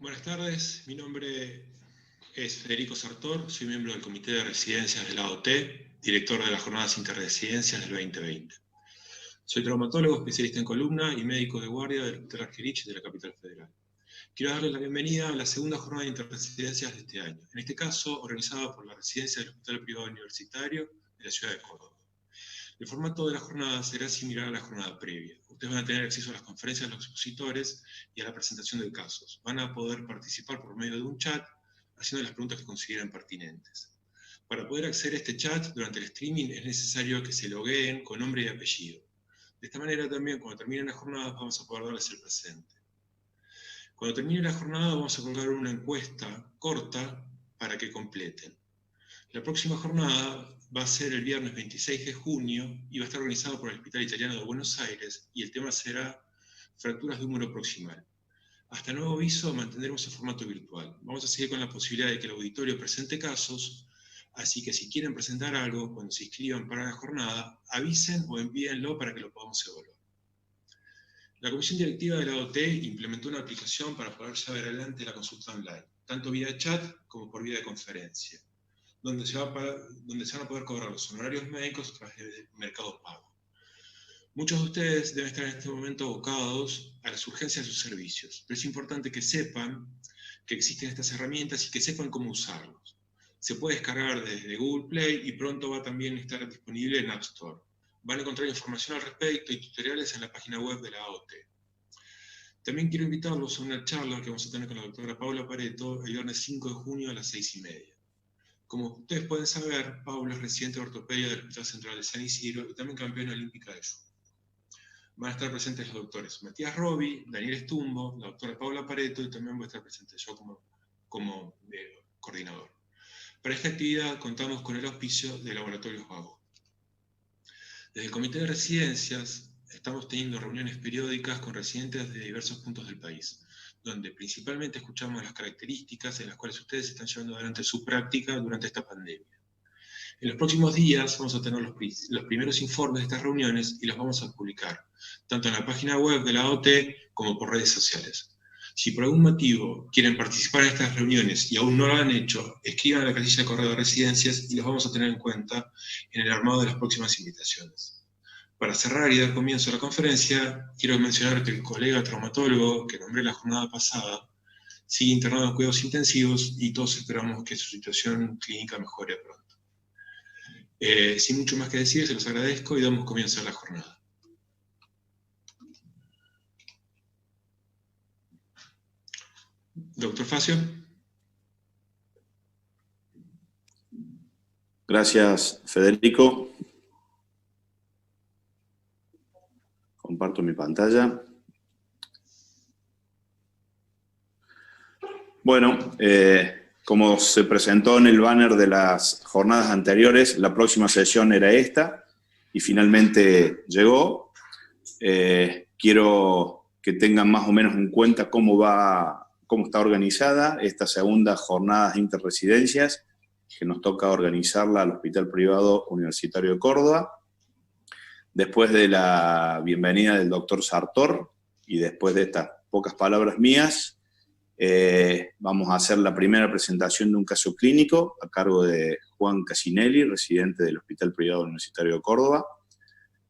Buenas tardes, mi nombre es Federico Sartor, soy miembro del Comité de Residencias de la AOT, director de las Jornadas Interresidencias del 2020. Soy traumatólogo, especialista en columna y médico de guardia del Hospital Argerich de la capital federal. Quiero darles la bienvenida a la segunda jornada de interresidencias de este año, en este caso organizada por la residencia del Hospital Privado Universitario de la ciudad de Córdoba. El formato de la jornada será similar a la jornada previa. Ustedes van a tener acceso a las conferencias de los expositores y a la presentación de casos. Van a poder participar por medio de un chat, haciendo las preguntas que consideren pertinentes. Para poder acceder a este chat durante el streaming es necesario que se logueen con nombre y apellido. De esta manera también, cuando terminen las jornadas, vamos a poder darles el presente. Cuando termine la jornada, vamos a colgar una encuesta corta para que completen. La próxima jornada va a ser el viernes 26 de junio y va a estar organizado por el Hospital Italiano de Buenos Aires y el tema será fracturas de húmero proximal. Hasta nuevo aviso mantendremos el formato virtual. Vamos a seguir con la posibilidad de que el auditorio presente casos, así que si quieren presentar algo cuando se inscriban para la jornada, avisen o envíenlo para que lo podamos evaluar. La Comisión Directiva de la AOT implementó una aplicación para poder llevar adelante la consulta online, tanto vía chat como por vía de conferencia, donde se van a poder cobrar los honorarios médicos a través de Mercado Pago. Muchos de ustedes deben estar en este momento abocados a las urgencias de sus servicios, pero es importante que sepan que existen estas herramientas y que sepan cómo usarlos. Se puede descargar desde Google Play y pronto va también a estar disponible en App Store. Van a encontrar información al respecto y tutoriales en la página web de la AOT. También quiero invitarlos a una charla que vamos a tener con la doctora Paula Pareto el viernes 5 de junio a las 6:30. Como ustedes pueden saber, Paula es residente de ortopedia del Hospital Central de San Isidro y también campeona olímpica de judo. Van a estar presentes los doctores Matías Robi, Daniel Estumbo, la doctora Paula Pareto y también voy a estar presente yo como coordinador. Para esta actividad contamos con el auspicio de Laboratorios Vago. Desde el Comité de Residencias estamos teniendo reuniones periódicas con residentes de diversos puntos del país, donde principalmente escuchamos las características en las cuales ustedes están llevando adelante su práctica durante esta pandemia. En los próximos días vamos a tener los primeros informes de estas reuniones y los vamos a publicar, tanto en la página web de la AOT como por redes sociales. Si por algún motivo quieren participar en estas reuniones y aún no lo han hecho, escriban a la casilla de correo de residencias y los vamos a tener en cuenta en el armado de las próximas invitaciones. Para cerrar y dar comienzo a la conferencia, quiero mencionar que el colega traumatólogo que nombré la jornada pasada sigue internado en cuidados intensivos y todos esperamos que su situación clínica mejore pronto. Sin mucho más que decir, se los agradezco y damos comienzo a la jornada. Doctor Facio. Gracias, Federico. Comparto mi pantalla. Bueno, como se presentó en el banner de las jornadas anteriores, la próxima sesión era esta y finalmente llegó. Quiero que tengan más o menos en cuenta cómo está organizada esta segunda jornada de interresidencias que nos toca organizarla al Hospital Privado Universitario de Córdoba. Después de la bienvenida del doctor Sartor y después de estas pocas palabras mías, vamos a hacer la primera presentación de un caso clínico a cargo de Juan Casinelli, residente del Hospital Privado Universitario de Córdoba.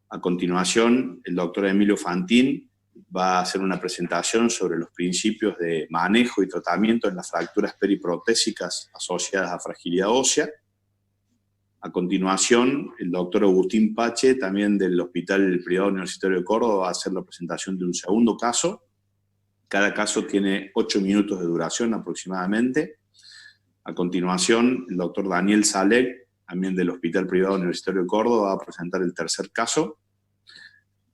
A continuación, el doctor Emilio Fantín va a hacer una presentación sobre los principios de manejo y tratamiento en las fracturas periprotésicas asociadas a fragilidad ósea. A continuación, el doctor Agustín Pache, también del Hospital Privado Universitario de Córdoba, va a hacer la presentación de un segundo caso. Cada caso tiene 8 minutos de duración aproximadamente. A continuación, el doctor Daniel Salek, también del Hospital Privado Universitario de Córdoba, va a presentar el tercer caso.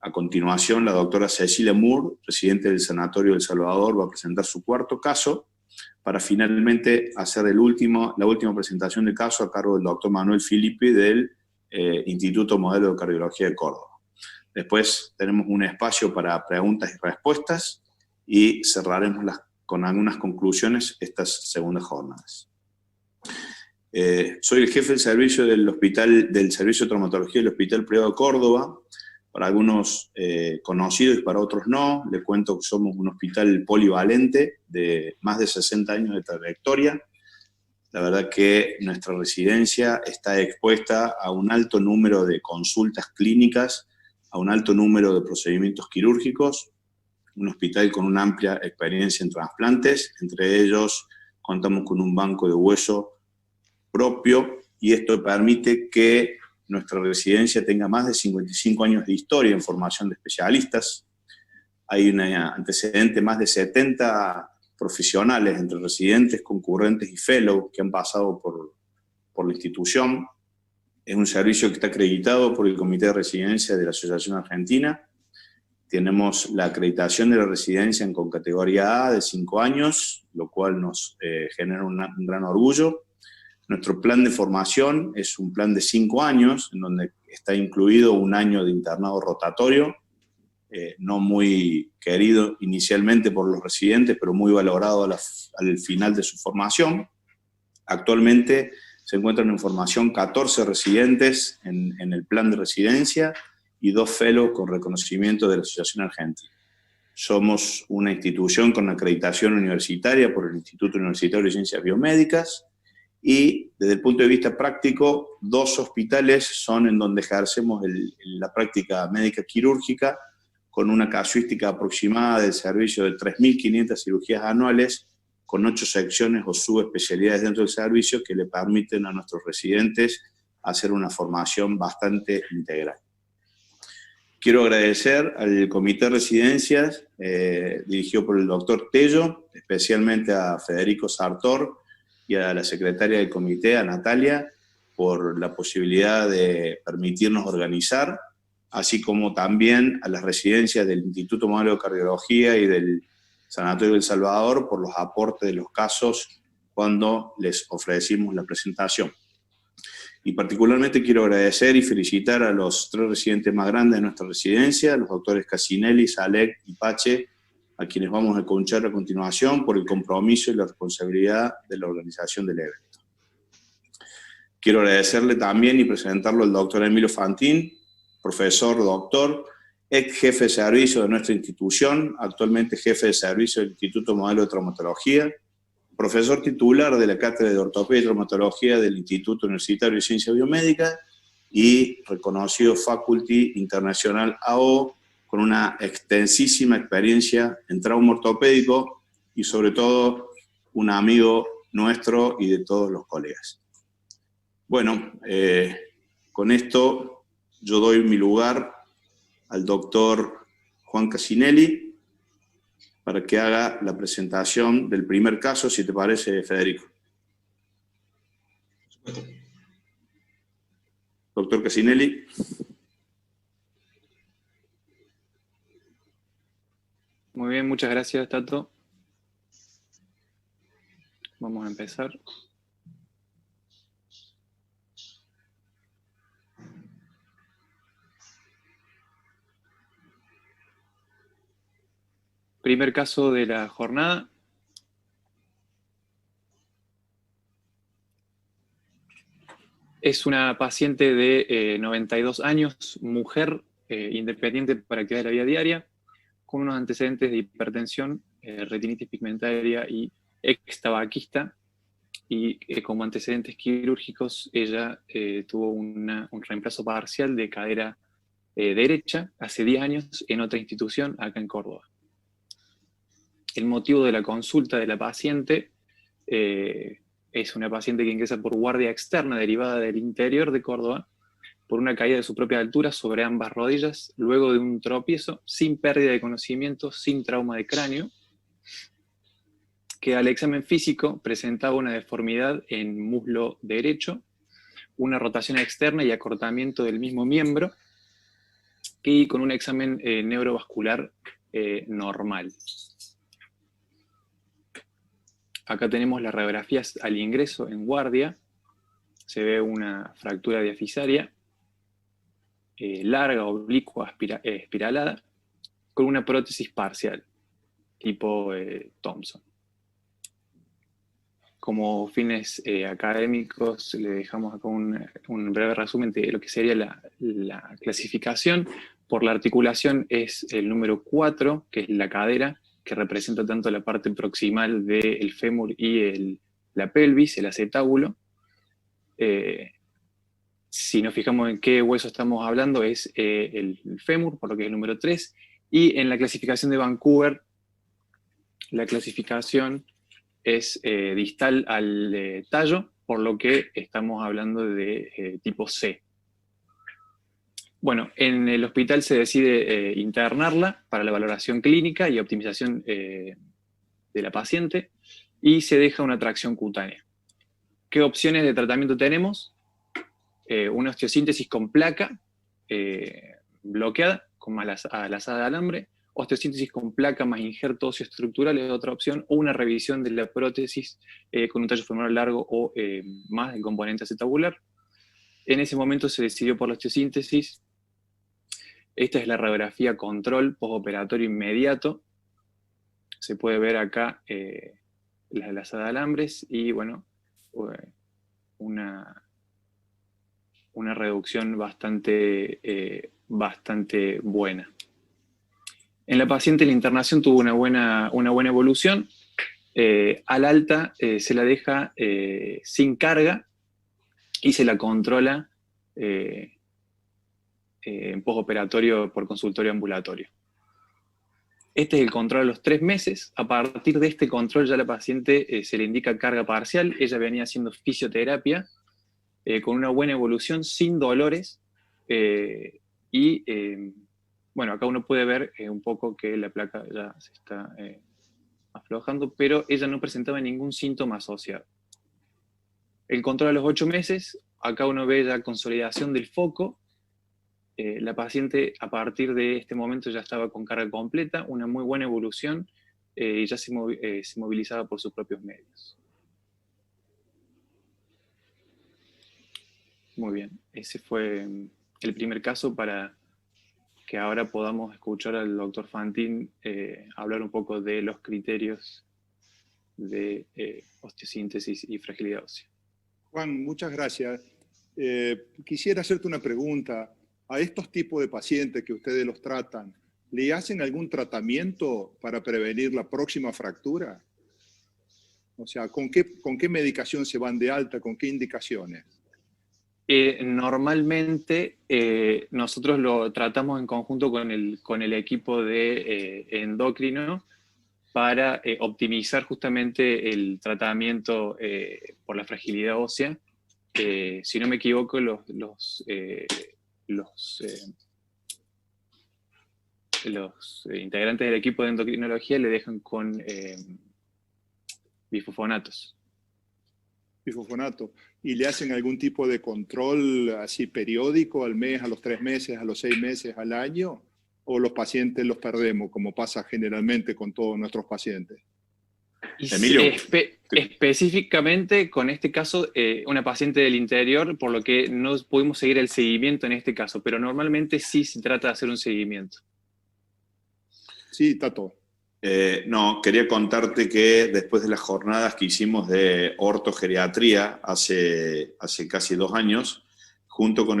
A continuación, la doctora Cecilia Moore, residente del Sanatorio del Salvador, va a presentar su cuarto caso, para finalmente hacer la última presentación de caso a cargo del doctor Manuel Filippi del Instituto Modelo de Cardiología de Córdoba. Después tenemos un espacio para preguntas y respuestas y cerraremos con algunas conclusiones estas segundas jornadas. Soy el jefe del servicio del Servicio de Traumatología del Hospital Privado de Córdoba. para algunos conocidos y para otros no. Le cuento que somos un hospital polivalente de más de 60 años de trayectoria. La verdad que nuestra residencia está expuesta a un alto número de consultas clínicas, a un alto número de procedimientos quirúrgicos, un hospital con una amplia experiencia en trasplantes, entre ellos contamos con un banco de hueso propio, y esto permite que nuestra residencia tenga más de 55 años de historia en formación de especialistas. Hay un antecedente, más de 70 profesionales entre residentes, concurrentes y fellows que han pasado por la institución. Es un servicio que está acreditado por el Comité de Residencia de la Asociación Argentina. Tenemos la acreditación de la residencia con categoría A de 5 años, lo cual nos genera un gran orgullo. Nuestro plan de formación es un plan de 5 años, en donde está incluido un año de internado rotatorio, no muy querido inicialmente por los residentes, pero muy valorado al final de su formación. Actualmente se encuentran en formación 14 residentes en el plan de residencia y 2 fellows con reconocimiento de la Asociación Argentina. Somos una institución con acreditación universitaria por el Instituto Universitario de Ciencias Biomédicas, y desde el punto de vista práctico, 2 hospitales son en donde ejercemos la práctica médica quirúrgica, con una casuística aproximada del servicio de 3.500 cirugías anuales, con 8 secciones o subespecialidades dentro del servicio que le permiten a nuestros residentes hacer una formación bastante integral. Quiero agradecer al Comité de Residencias, dirigido por el doctor Tello, especialmente a Federico Sartor y a la secretaria del comité, a Natalia, por la posibilidad de permitirnos organizar, así como también a las residencias del Instituto Modelo de Cardiología y del Sanatorio del Salvador por los aportes de los casos cuando les ofrecimos la presentación. Y particularmente quiero agradecer y felicitar a los 3 residentes más grandes de nuestra residencia, los doctores Casinelli, Salek y Pache, a quienes vamos a escuchar a continuación, por el compromiso y la responsabilidad de la organización del evento. Quiero agradecerle también y presentarlo al doctor Emilio Fantín, profesor, doctor, ex jefe de servicio de nuestra institución, actualmente jefe de servicio del Instituto Modelo de Traumatología, profesor titular de la Cátedra de Ortopedia y Traumatología del Instituto Universitario de Ciencias Biomédicas y reconocido Faculty Internacional AO, con una extensísima experiencia en trauma ortopédico y sobre todo un amigo nuestro y de todos los colegas. Bueno, con esto yo doy mi lugar al doctor Juan Casinelli para que haga la presentación del primer caso, si te parece, Federico. Doctor Casinelli. Muy bien, muchas gracias, Tato. Vamos a empezar. Primer caso de la jornada. Es una paciente de 92 años, mujer, independiente para actividad de la vida diaria, con unos antecedentes de hipertensión, retinitis pigmentaria y ex-tabaquista, y como antecedentes quirúrgicos ella tuvo un reemplazo parcial de cadera derecha hace 10 años en otra institución acá en Córdoba. El motivo de la consulta de la paciente es una paciente que ingresa por guardia externa derivada del interior de Córdoba por una caída de su propia altura sobre ambas rodillas, luego de un tropiezo, sin pérdida de conocimiento, sin trauma de cráneo, que al examen físico presentaba una deformidad en muslo derecho, una rotación externa y acortamiento del mismo miembro, y con un examen neurovascular normal. Acá tenemos las radiografías al ingreso en guardia. Se ve una fractura diafisaria, larga, oblicua, espiralada, con una prótesis parcial, tipo Thompson. Como fines académicos, le dejamos acá un breve resumen de lo que sería la clasificación. por la articulación es el número 4, que es la cadera, que representa tanto la parte proximal del fémur y la pelvis, el acetábulo. Si nos fijamos en qué hueso estamos hablando, es el fémur, por lo que es el número 3, y en la clasificación de Vancouver, la clasificación es distal al tallo, por lo que estamos hablando de tipo C. Bueno, en el hospital se decide internarla para la valoración clínica y optimización de la paciente, y se deja una tracción cutánea. ¿Qué opciones de tratamiento tenemos? Una osteosíntesis con placa bloqueada, con lazada de alambre, osteosíntesis con placa más injerto óseo estructural es otra opción, o una revisión de la prótesis con un tallo femoral largo o más del componente acetabular. En ese momento se decidió por la osteosíntesis. Esta es la radiografía control postoperatorio inmediato. Se puede ver acá la lazada de alambres y, bueno, una reducción bastante buena. En la paciente la internación tuvo una buena evolución. Al alta se la deja sin carga y se la controla en postoperatorio por consultorio ambulatorio. Este es el control a los 3 meses. A partir de este control ya a la paciente se le indica carga parcial. Ella venía haciendo fisioterapia con una buena evolución, sin dolores, bueno, acá uno puede ver un poco que la placa ya se está aflojando, pero ella no presentaba ningún síntoma asociado. El control a los 8 meses, acá uno ve la consolidación del foco. La paciente a partir de este momento ya estaba con carga completa, una muy buena evolución, y ya se movilizaba por sus propios medios. Muy bien, ese fue el primer caso para que ahora podamos escuchar al doctor Fantin hablar un poco de los criterios de osteosíntesis y fragilidad ósea. Juan, muchas gracias. Quisiera hacerte una pregunta. A estos tipos de pacientes que ustedes los tratan, ¿le hacen algún tratamiento para prevenir la próxima fractura? O sea, ¿con qué medicación se van de alta? ¿Con qué indicaciones? Normalmente nosotros lo tratamos en conjunto con el equipo de endocrino para optimizar justamente el tratamiento por la fragilidad ósea. Si no me equivoco, los integrantes del equipo de endocrinología le dejan con bifosfonatos. Bifosfonato. ¿Y le hacen algún tipo de control así periódico, al mes, a los 3 meses, a los 6 meses, al año? ¿O los pacientes los perdemos, como pasa generalmente con todos nuestros pacientes? Emilio. Específicamente con este caso, una paciente del interior, por lo que no pudimos seguir el seguimiento en este caso, pero normalmente sí se trata de hacer un seguimiento. Sí, Tato. No, quería contarte que después de las jornadas que hicimos de ortogeriatría hace casi 2 años, junto con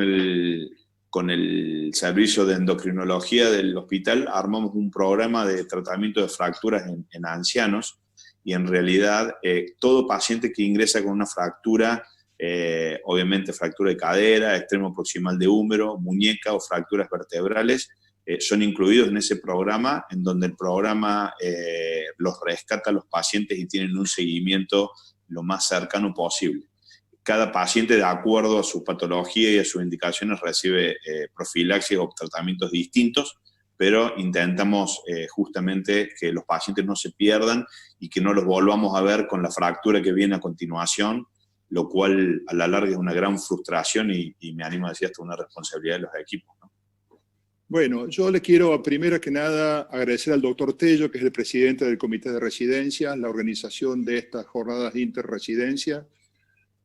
el servicio de endocrinología del hospital, armamos un programa de tratamiento de fracturas en ancianos, y en realidad todo paciente que ingresa con una fractura, obviamente fractura de cadera, extremo proximal de húmero, muñeca o fracturas vertebrales, son incluidos en ese programa, en donde el programa los rescata a los pacientes y tienen un seguimiento lo más cercano posible. Cada paciente, de acuerdo a su patología y a sus indicaciones, recibe profilaxis o tratamientos distintos, pero intentamos justamente que los pacientes no se pierdan y que no los volvamos a ver con la fractura que viene a continuación, lo cual a la larga es una gran frustración y me animo a decir hasta una responsabilidad de los equipos, ¿no? Bueno, yo le quiero primero que nada agradecer al doctor Tello, que es el presidente del Comité de Residencias, la organización de estas jornadas de interresidencia,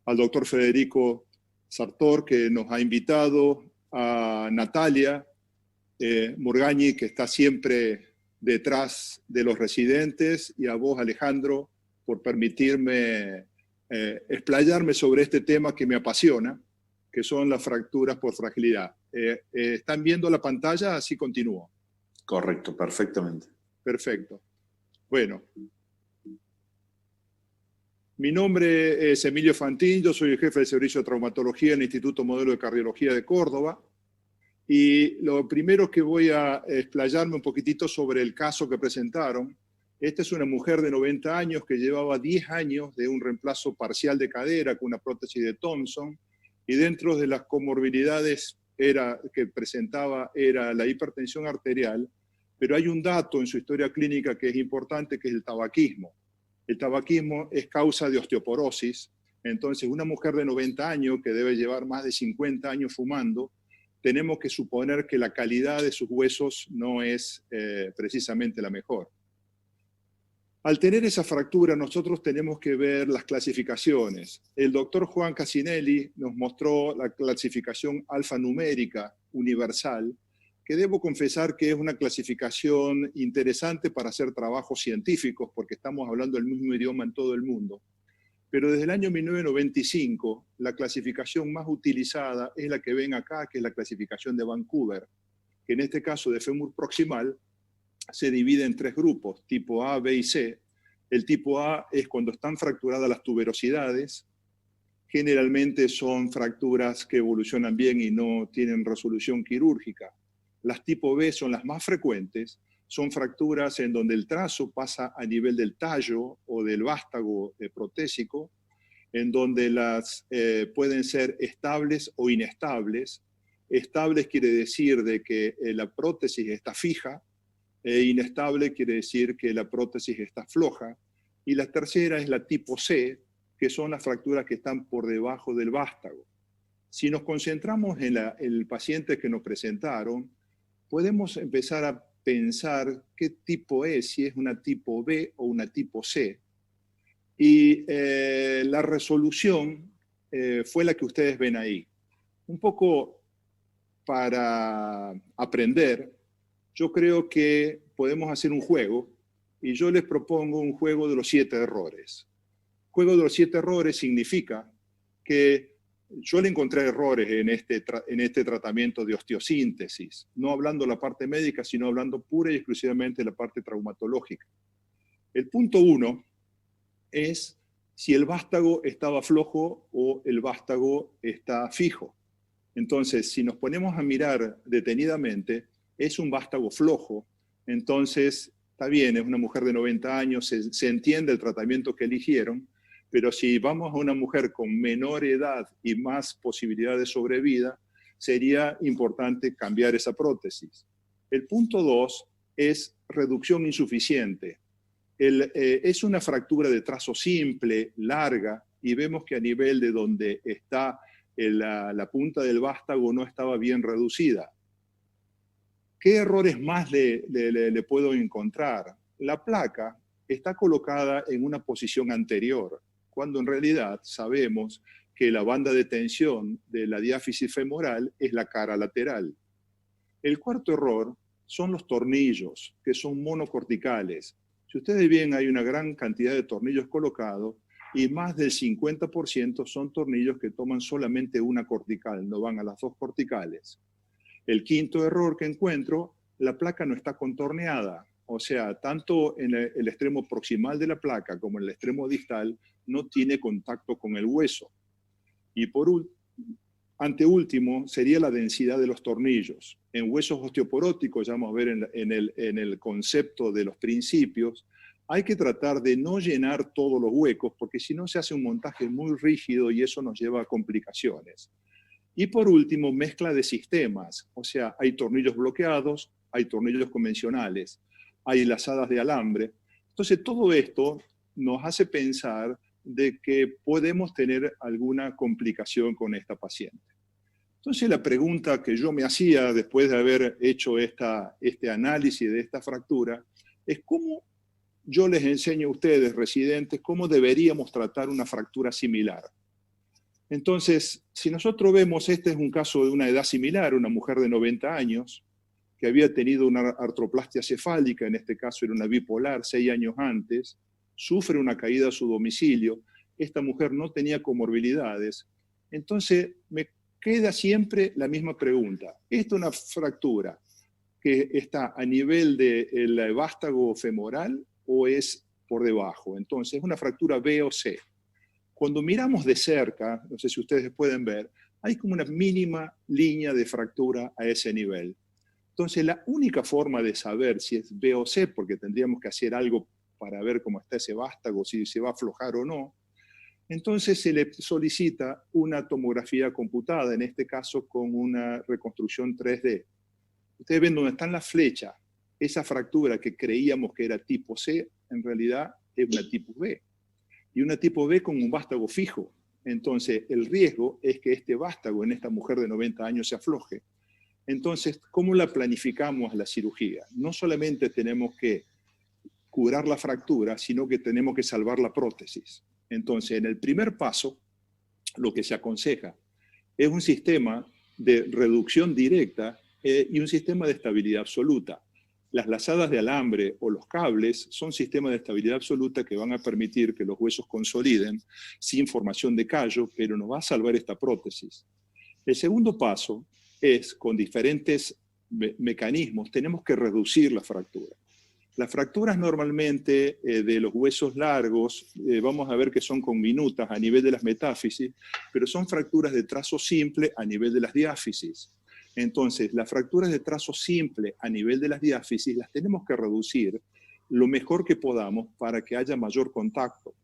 al doctor Federico Sartor, que nos ha invitado, a Natalia Murgañi, que está siempre detrás de los residentes, y a vos, Alejandro, por permitirme explayarme sobre este tema que me apasiona, que son las fracturas por fragilidad. ¿Están viendo la pantalla? Así continúo. Correcto, perfectamente. Perfecto. Bueno. Mi nombre es Emilio Fantín, yo soy el jefe del Servicio de Traumatología en el Instituto Modelo de Cardiología de Córdoba. Y lo primero que voy a explayarme un poquitito sobre el caso que presentaron. Esta es una mujer de 90 años que llevaba 10 años de un reemplazo parcial de cadera con una prótesis de Thompson, y dentro de las comorbilidades que presentaba era la hipertensión arterial, pero hay un dato en su historia clínica que es importante, que es el tabaquismo. El tabaquismo es causa de osteoporosis, entonces una mujer de 90 años que debe llevar más de 50 años fumando, tenemos que suponer que la calidad de sus huesos no es precisamente la mejor. Al tener esa fractura, nosotros tenemos que ver las clasificaciones. El doctor Juan Casinelli nos mostró la clasificación alfanumérica universal, que debo confesar que es una clasificación interesante para hacer trabajos científicos, porque estamos hablando el mismo idioma en todo el mundo. Pero desde el año 1995, la clasificación más utilizada es la que ven acá, que es la clasificación de Vancouver, que en este caso de fémur proximal se divide en 3 grupos, tipo A, B y C. El tipo A es cuando están fracturadas las tuberosidades. Generalmente son fracturas que evolucionan bien y no tienen resolución quirúrgica. Las tipo B son las más frecuentes. Son fracturas en donde el trazo pasa a nivel del tallo o del vástago protésico, en donde las pueden ser estables o inestables. Estables quiere decir de que la prótesis está fija, inestable quiere decir que la prótesis está floja, y la tercera es la tipo C, que son las fracturas que están por debajo del vástago. Si nos concentramos en el paciente que nos presentaron, podemos empezar a pensar qué tipo es, si es una tipo B o una tipo C. Y la resolución fue la que ustedes ven ahí. Un poco para aprender, yo creo que podemos hacer un juego, y yo les propongo un juego de los 7 errores. Juego de los 7 errores significa que yo le encontré errores en este tratamiento de osteosíntesis, no hablando la parte médica, sino hablando pura y exclusivamente de la parte traumatológica. El punto 1 es si el vástago estaba flojo o el vástago está fijo. Entonces, si nos ponemos a mirar detenidamente, es un vástago flojo, entonces está bien, es una mujer de 90 años, se entiende el tratamiento que eligieron, pero si vamos a una mujer con menor edad y más posibilidad de sobrevida, sería importante cambiar esa prótesis. El punto 2 es reducción insuficiente. Es una fractura de trazo simple, larga, y vemos que a nivel de donde está la punta del vástago no estaba bien reducida. ¿Qué errores más le puedo encontrar? La placa está colocada en una posición anterior, cuando en realidad sabemos que la banda de tensión de la diáfisis femoral es la cara lateral. El cuarto error son los tornillos, que son monocorticales. Si ustedes ven, hay una gran cantidad de tornillos colocados y más del 50% son tornillos que toman solamente una cortical, no van a las 2 corticales. El quinto error que encuentro, la placa no está contorneada. O sea, tanto en el extremo proximal de la placa como en el extremo distal no tiene contacto con el hueso. Y anteúltimo sería la densidad de los tornillos. En huesos osteoporóticos, ya vamos a ver en el concepto de los principios, hay que tratar de no llenar todos los huecos, porque si no se hace un montaje muy rígido y eso nos lleva a complicaciones. Y por último, mezcla de sistemas. O sea, hay tornillos bloqueados, hay tornillos convencionales, hay lazadas de alambre. Entonces, todo esto nos hace pensar de que podemos tener alguna complicación con esta paciente. Entonces, la pregunta que yo me hacía después de haber hecho este análisis de esta fractura es cómo yo les enseño a ustedes, residentes, cómo deberíamos tratar una fractura similar. Entonces, si nosotros vemos, este es un caso de una edad similar, una mujer de 90 años, que había tenido una artroplastia cefálica, en este caso era una bipolar, 6 años antes, sufre una caída a su domicilio, esta mujer no tenía comorbilidades. Entonces, me queda siempre la misma pregunta. ¿Esto es una fractura que está a nivel del vástago femoral o es por debajo? Entonces, ¿es una fractura B o C? Cuando miramos de cerca, no sé si ustedes pueden ver, hay como una mínima línea de fractura a ese nivel. Entonces, la única forma de saber si es B o C, porque tendríamos que hacer algo para ver cómo está ese vástago, si se va a aflojar o no, entonces se le solicita una tomografía computada, en este caso con una reconstrucción 3D. Ustedes ven donde están las flechas, esa fractura que creíamos que era tipo C, en realidad es una tipo B. Y una tipo B con un vástago fijo. Entonces, el riesgo es que este vástago en esta mujer de 90 años se afloje. Entonces, ¿cómo la planificamos la cirugía? No solamente tenemos que curar la fractura, sino que tenemos que salvar la prótesis. Entonces, en el primer paso, lo que se aconseja es un sistema de reducción directa y un sistema de estabilidad absoluta. Las lazadas de alambre o los cables son sistemas de estabilidad absoluta que van a permitir que los huesos consoliden sin formación de callo, pero nos va a salvar esta prótesis. El segundo paso es, con diferentes mecanismos, tenemos que reducir la fractura. Las fracturas normalmente de los huesos largos, vamos a ver que son con minutas a nivel de las metáfisis, pero son fracturas de trazo simple a nivel de las diáfisis. Entonces, las fracturas de trazo simple a nivel de las diáfisis las tenemos que reducir lo mejor que podamos para que haya mayor contacto.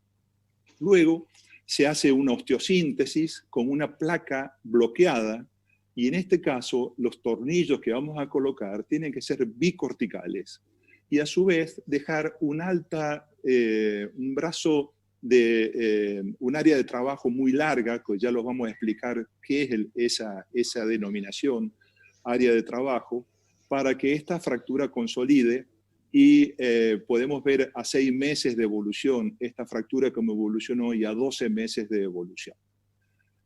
Luego, se hace una osteosíntesis con una placa bloqueada y en este caso, los tornillos que vamos a colocar tienen que ser bicorticales. Y a su vez dejar un brazo de un área de trabajo muy larga, que ya los vamos a explicar qué es esa denominación, área de trabajo, para que esta fractura consolide y podemos ver a 6 meses de evolución esta fractura como evolucionó y a 12 meses de evolución.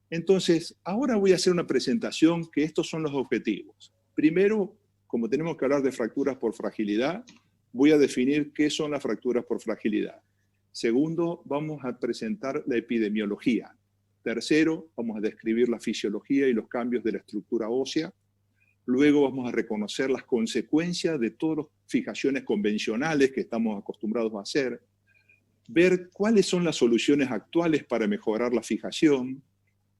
Entonces, ahora voy a hacer una presentación que estos son los objetivos. Primero, como tenemos que hablar de fracturas por fragilidad, voy a definir qué son las fracturas por fragilidad. Segundo, vamos a presentar la epidemiología. Tercero, vamos a describir la fisiología y los cambios de la estructura ósea. Luego vamos a reconocer las consecuencias de todas las fijaciones convencionales que estamos acostumbrados a hacer. Ver cuáles son las soluciones actuales para mejorar la fijación.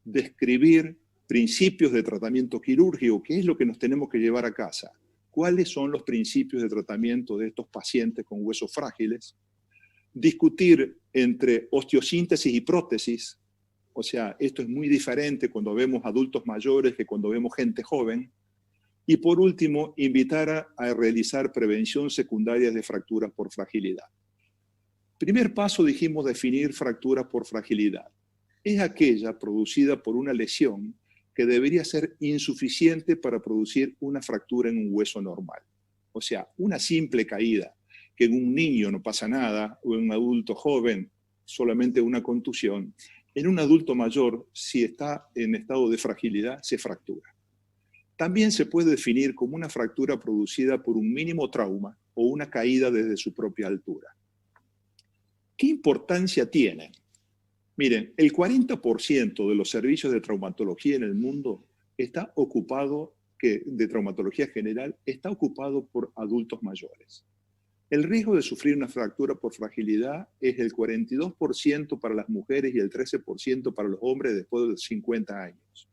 Describir principios de tratamiento quirúrgico, qué es lo que nos tenemos que llevar a casa. ¿Cuáles son los principios de tratamiento de estos pacientes con huesos frágiles? Discutir entre osteosíntesis y prótesis, o sea, esto es muy diferente cuando vemos adultos mayores que cuando vemos gente joven. Y por último, invitar a realizar prevención secundaria de fracturas por fragilidad. Primer paso, dijimos definir fractura por fragilidad. Es aquella producida por una lesión que debería ser insuficiente para producir una fractura en un hueso normal. O sea, una simple caída, que en un niño no pasa nada, o en un adulto joven solamente una contusión, en un adulto mayor, si está en estado de fragilidad, se fractura. También se puede definir como una fractura producida por un mínimo trauma o una caída desde su propia altura. ¿Qué importancia tiene? Miren, el 40% de los servicios de traumatología en el mundo está ocupado, de traumatología general, está ocupado por adultos mayores. El riesgo de sufrir una fractura por fragilidad es el 42% para las mujeres y el 13% para los hombres después de 50 años.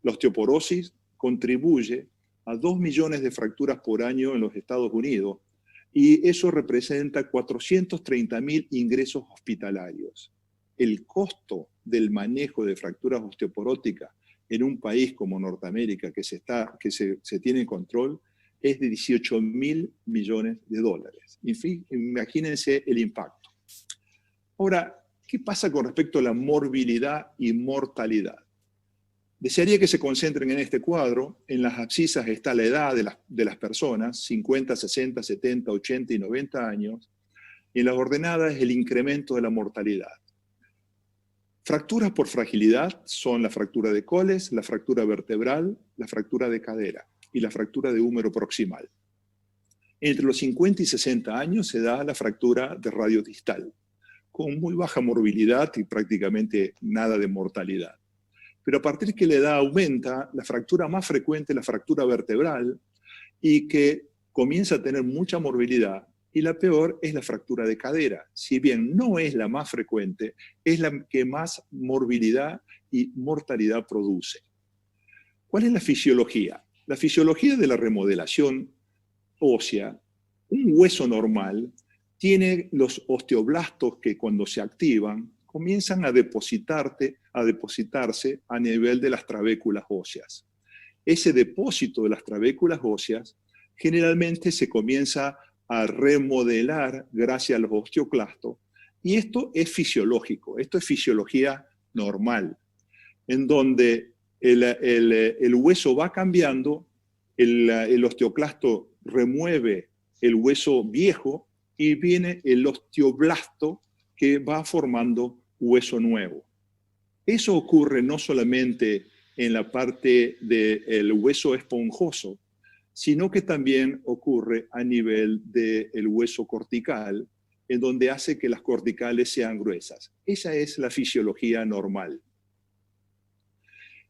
La osteoporosis contribuye a 2 millones de fracturas por año en los Estados Unidos y eso representa 430.000 ingresos hospitalarios. El costo del manejo de fracturas osteoporóticas en un país como Norteamérica que se tiene en control es de 18.000 millones de dólares. En fin, imagínense el impacto. Ahora, ¿qué pasa con respecto a la morbilidad y mortalidad? Desearía que se concentren en este cuadro. En las abscisas está la edad de las personas, 50, 60, 70, 80 y 90 años. Y en las ordenadas el incremento de la mortalidad. Fracturas por fragilidad son la fractura de coles, la fractura vertebral, la fractura de cadera y la fractura de húmero proximal. Entre los 50 y 60 años se da la fractura de radio distal, con muy baja morbilidad y prácticamente nada de mortalidad. pero a partir que la edad aumenta, la fractura más frecuente es la fractura vertebral y que comienza a tener mucha morbilidad, y la peor es la fractura de cadera. Si bien no es la más frecuente, es la que más morbilidad y mortalidad produce. ¿Cuál es la fisiología? La fisiología de la remodelación ósea, un hueso normal tiene los osteoblastos que cuando se activan comienzan a depositarse a nivel de las trabéculas óseas. Ese depósito de las trabéculas óseas generalmente se comienza a remodelar gracias a los osteoclastos, y esto es fisiológico, esto es fisiología normal, en donde el hueso va cambiando, el osteoclasto remueve el hueso viejo y viene el osteoblasto que va formando hueso nuevo. Eso ocurre no solamente en la parte del hueso esponjoso, sino que también ocurre a nivel del hueso cortical, en donde hace que las corticales sean gruesas. Esa es la fisiología normal.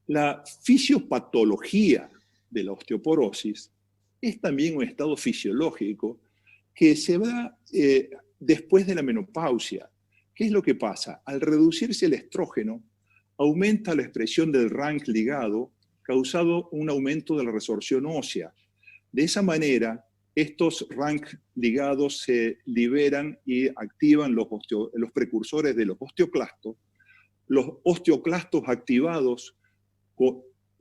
La fisiopatología de la osteoporosis es también un estado fisiológico que se da después de la menopausia. ¿Qué es lo que pasa? Al reducirse el estrógeno, aumenta la expresión del RANK ligado, causado un aumento de la resorción ósea. De esa manera, estos RANK ligados se liberan y activan los precursores de los osteoclastos. Los osteoclastos activados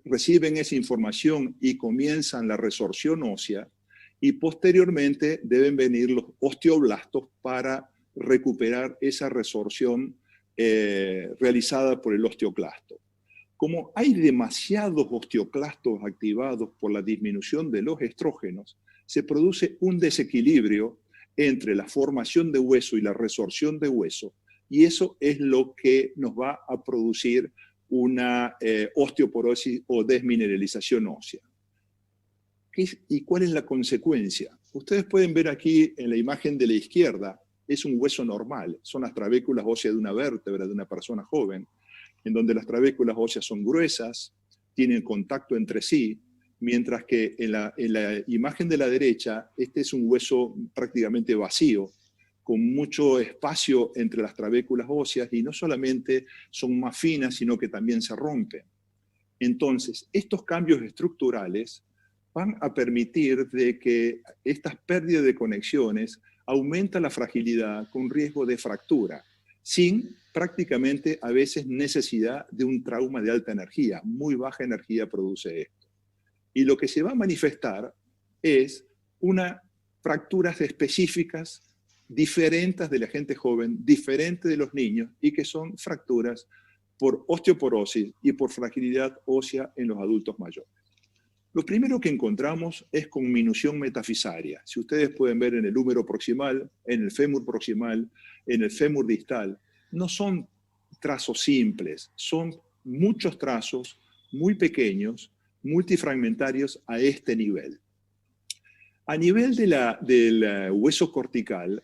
reciben esa información y comienzan la resorción ósea, y posteriormente deben venir los osteoblastos para recuperar esa resorción realizada por el osteoclasto. Como hay demasiados osteoclastos activados por la disminución de los estrógenos, se produce un desequilibrio entre la formación de hueso y la resorción de hueso, y eso es lo que nos va a producir una osteoporosis o desmineralización ósea. ¿Y cuál es la consecuencia? Ustedes pueden ver aquí en la imagen de la izquierda, es un hueso normal, son las trabéculas óseas de una vértebra de una persona joven, en donde las trabéculas óseas son gruesas, tienen contacto entre sí, mientras que en la imagen de la derecha, este es un hueso prácticamente vacío, con mucho espacio entre las trabéculas óseas, y no solamente son más finas, sino que también se rompen. Entonces, estos cambios estructurales van a permitir de que estas pérdidas de conexiones aumentan la fragilidad con riesgo de fractura, sin prácticamente a veces necesidad de un trauma de alta energía. Muy baja energía produce esto. Y lo que se va a manifestar es unas fracturas específicas diferentes de la gente joven, diferentes de los niños, y que son fracturas por osteoporosis y por fragilidad ósea en los adultos mayores. Lo primero que encontramos es conminución metafisaria. Si ustedes pueden ver en el húmero proximal, en el fémur proximal, en el fémur distal, no son trazos simples, son muchos trazos muy pequeños, multifragmentarios a este nivel. A nivel del hueso cortical,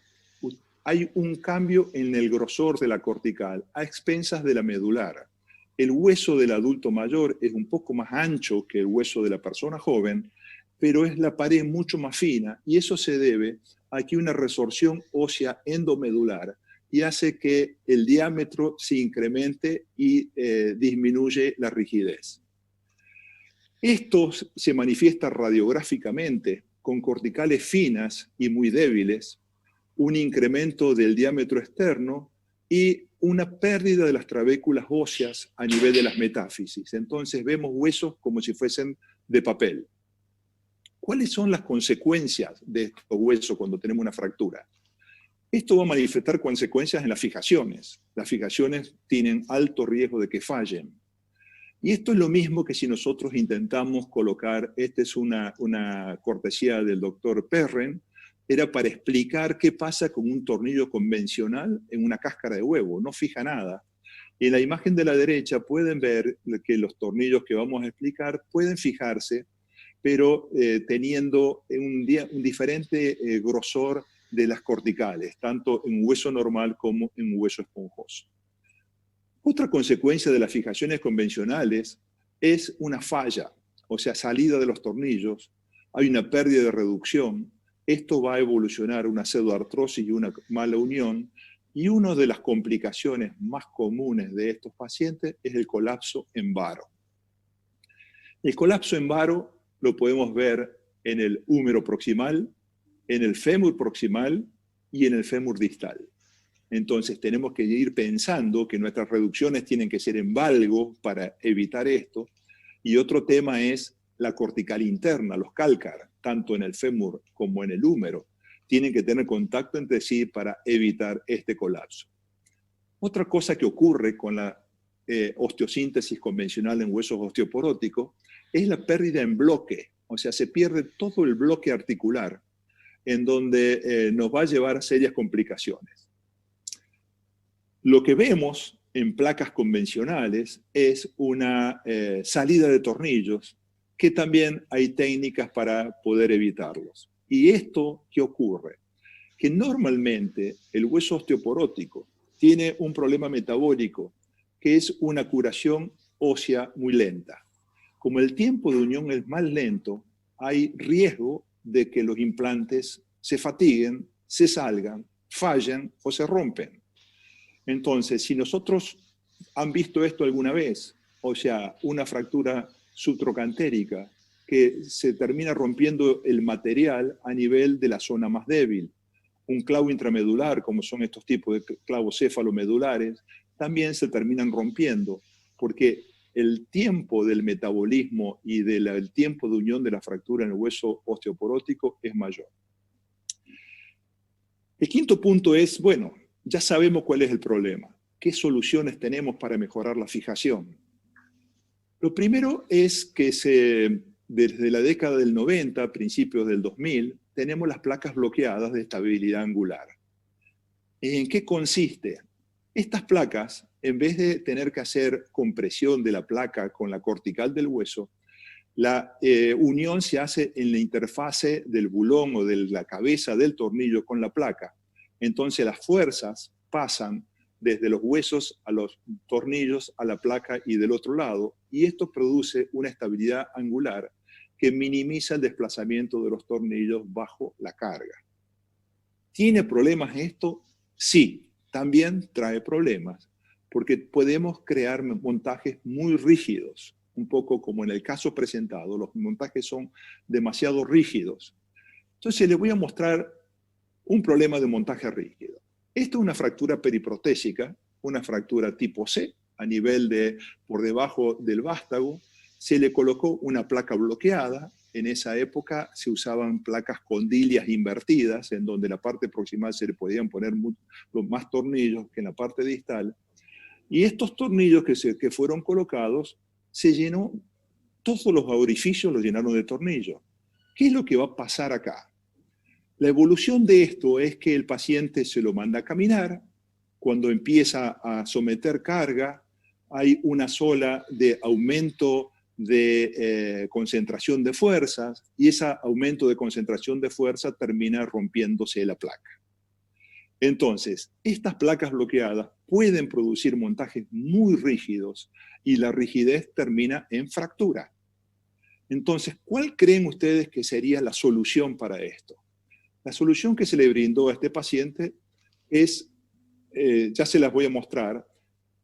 hay un cambio en el grosor de la cortical a expensas de la medular. El hueso del adulto mayor es un poco más ancho que el hueso de la persona joven, pero es la pared mucho más fina, y eso se debe a que una resorción ósea endomedular y hace que el diámetro se incremente y disminuye la rigidez. Esto se manifiesta radiográficamente con corticales finas y muy débiles, un incremento del diámetro externo y una pérdida de las trabéculas óseas a nivel de las metáfisis. Entonces vemos huesos como si fuesen de papel. ¿Cuáles son las consecuencias de estos huesos cuando tenemos una fractura? Esto va a manifestar consecuencias en las fijaciones. Las fijaciones tienen alto riesgo de que fallen. Y esto es lo mismo que si nosotros intentamos colocar, esta es una cortesía del doctor Perren, era para explicar qué pasa con un tornillo convencional en una cáscara de huevo, no fija nada. En la imagen de la derecha pueden ver que los tornillos que vamos a explicar pueden fijarse, pero teniendo un diferente grosor de las corticales, tanto en hueso normal como en hueso esponjoso. Otra consecuencia de las fijaciones convencionales es una falla, o sea, salida de los tornillos, hay una pérdida de reducción, esto va a evolucionar una pseudoartrosis y una mala unión, y una de las complicaciones más comunes de estos pacientes es el colapso en varo. El colapso en varo lo podemos ver en el húmero proximal, en el fémur proximal y en el fémur distal. Entonces tenemos que ir pensando que nuestras reducciones tienen que ser en valgo para evitar esto. Y otro tema es la cortical interna, los cálcar, tanto en el fémur como en el húmero, tienen que tener contacto entre sí para evitar este colapso. Otra cosa que ocurre con la osteosíntesis convencional en huesos osteoporóticos es la pérdida en bloque, o sea, se pierde todo el bloque articular, en donde nos va a llevar a serias complicaciones. Lo que vemos en placas convencionales es una salida de tornillos, que también hay técnicas para poder evitarlos. ¿Y esto qué ocurre? Que normalmente el hueso osteoporótico tiene un problema metabólico, que es una curación ósea muy lenta. Como el tiempo de unión es más lento, hay riesgo de que los implantes se fatiguen, se salgan, fallen o se rompen. Entonces, si nosotros han visto esto alguna vez, o sea, una fractura subtrocantérica, que se termina rompiendo el material a nivel de la zona más débil, un clavo intramedular, como son estos tipos de clavos cefalomedulares, también se terminan rompiendo, porque el tiempo del metabolismo y el tiempo de unión de la fractura en el hueso osteoporótico es mayor. El quinto punto es, bueno, ya sabemos cuál es el problema. ¿Qué soluciones tenemos para mejorar la fijación? Lo primero es que desde la década del 90, principios del 2000, tenemos las placas bloqueadas de estabilidad angular. ¿En qué consiste? Estas placas, en vez de tener que hacer compresión de la placa con la cortical del hueso, la unión se hace en la interfase del bulón o de la cabeza del tornillo con la placa. Entonces las fuerzas pasan desde los huesos a los tornillos, a la placa y del otro lado, y esto produce una estabilidad angular que minimiza el desplazamiento de los tornillos bajo la carga. ¿Tiene problemas esto? Sí, también trae problemas, porque podemos crear montajes muy rígidos, un poco como en el caso presentado, los montajes son demasiado rígidos. Entonces les voy a mostrar un problema de montaje rígido. Esta es una fractura periprotésica, una fractura tipo C, a nivel de por debajo del vástago. Se le colocó una placa bloqueada. En esa época se usaban placas condilias invertidas, en donde la parte proximal se le podían poner más tornillos que en la parte distal. Y estos tornillos que fueron colocados, se llenó, todos los orificios los llenaron de tornillos. ¿Qué es lo que va a pasar acá? La evolución de esto es que el paciente se lo manda a caminar, cuando empieza a someter carga, hay una sola de aumento de concentración de fuerzas, y ese aumento de concentración de fuerza termina rompiéndose la placa. Entonces, estas placas bloqueadas pueden producir montajes muy rígidos, y la rigidez termina en fractura. Entonces, ¿cuál creen ustedes que sería la solución para esto? La solución que se le brindó a este paciente es, ya se las voy a mostrar,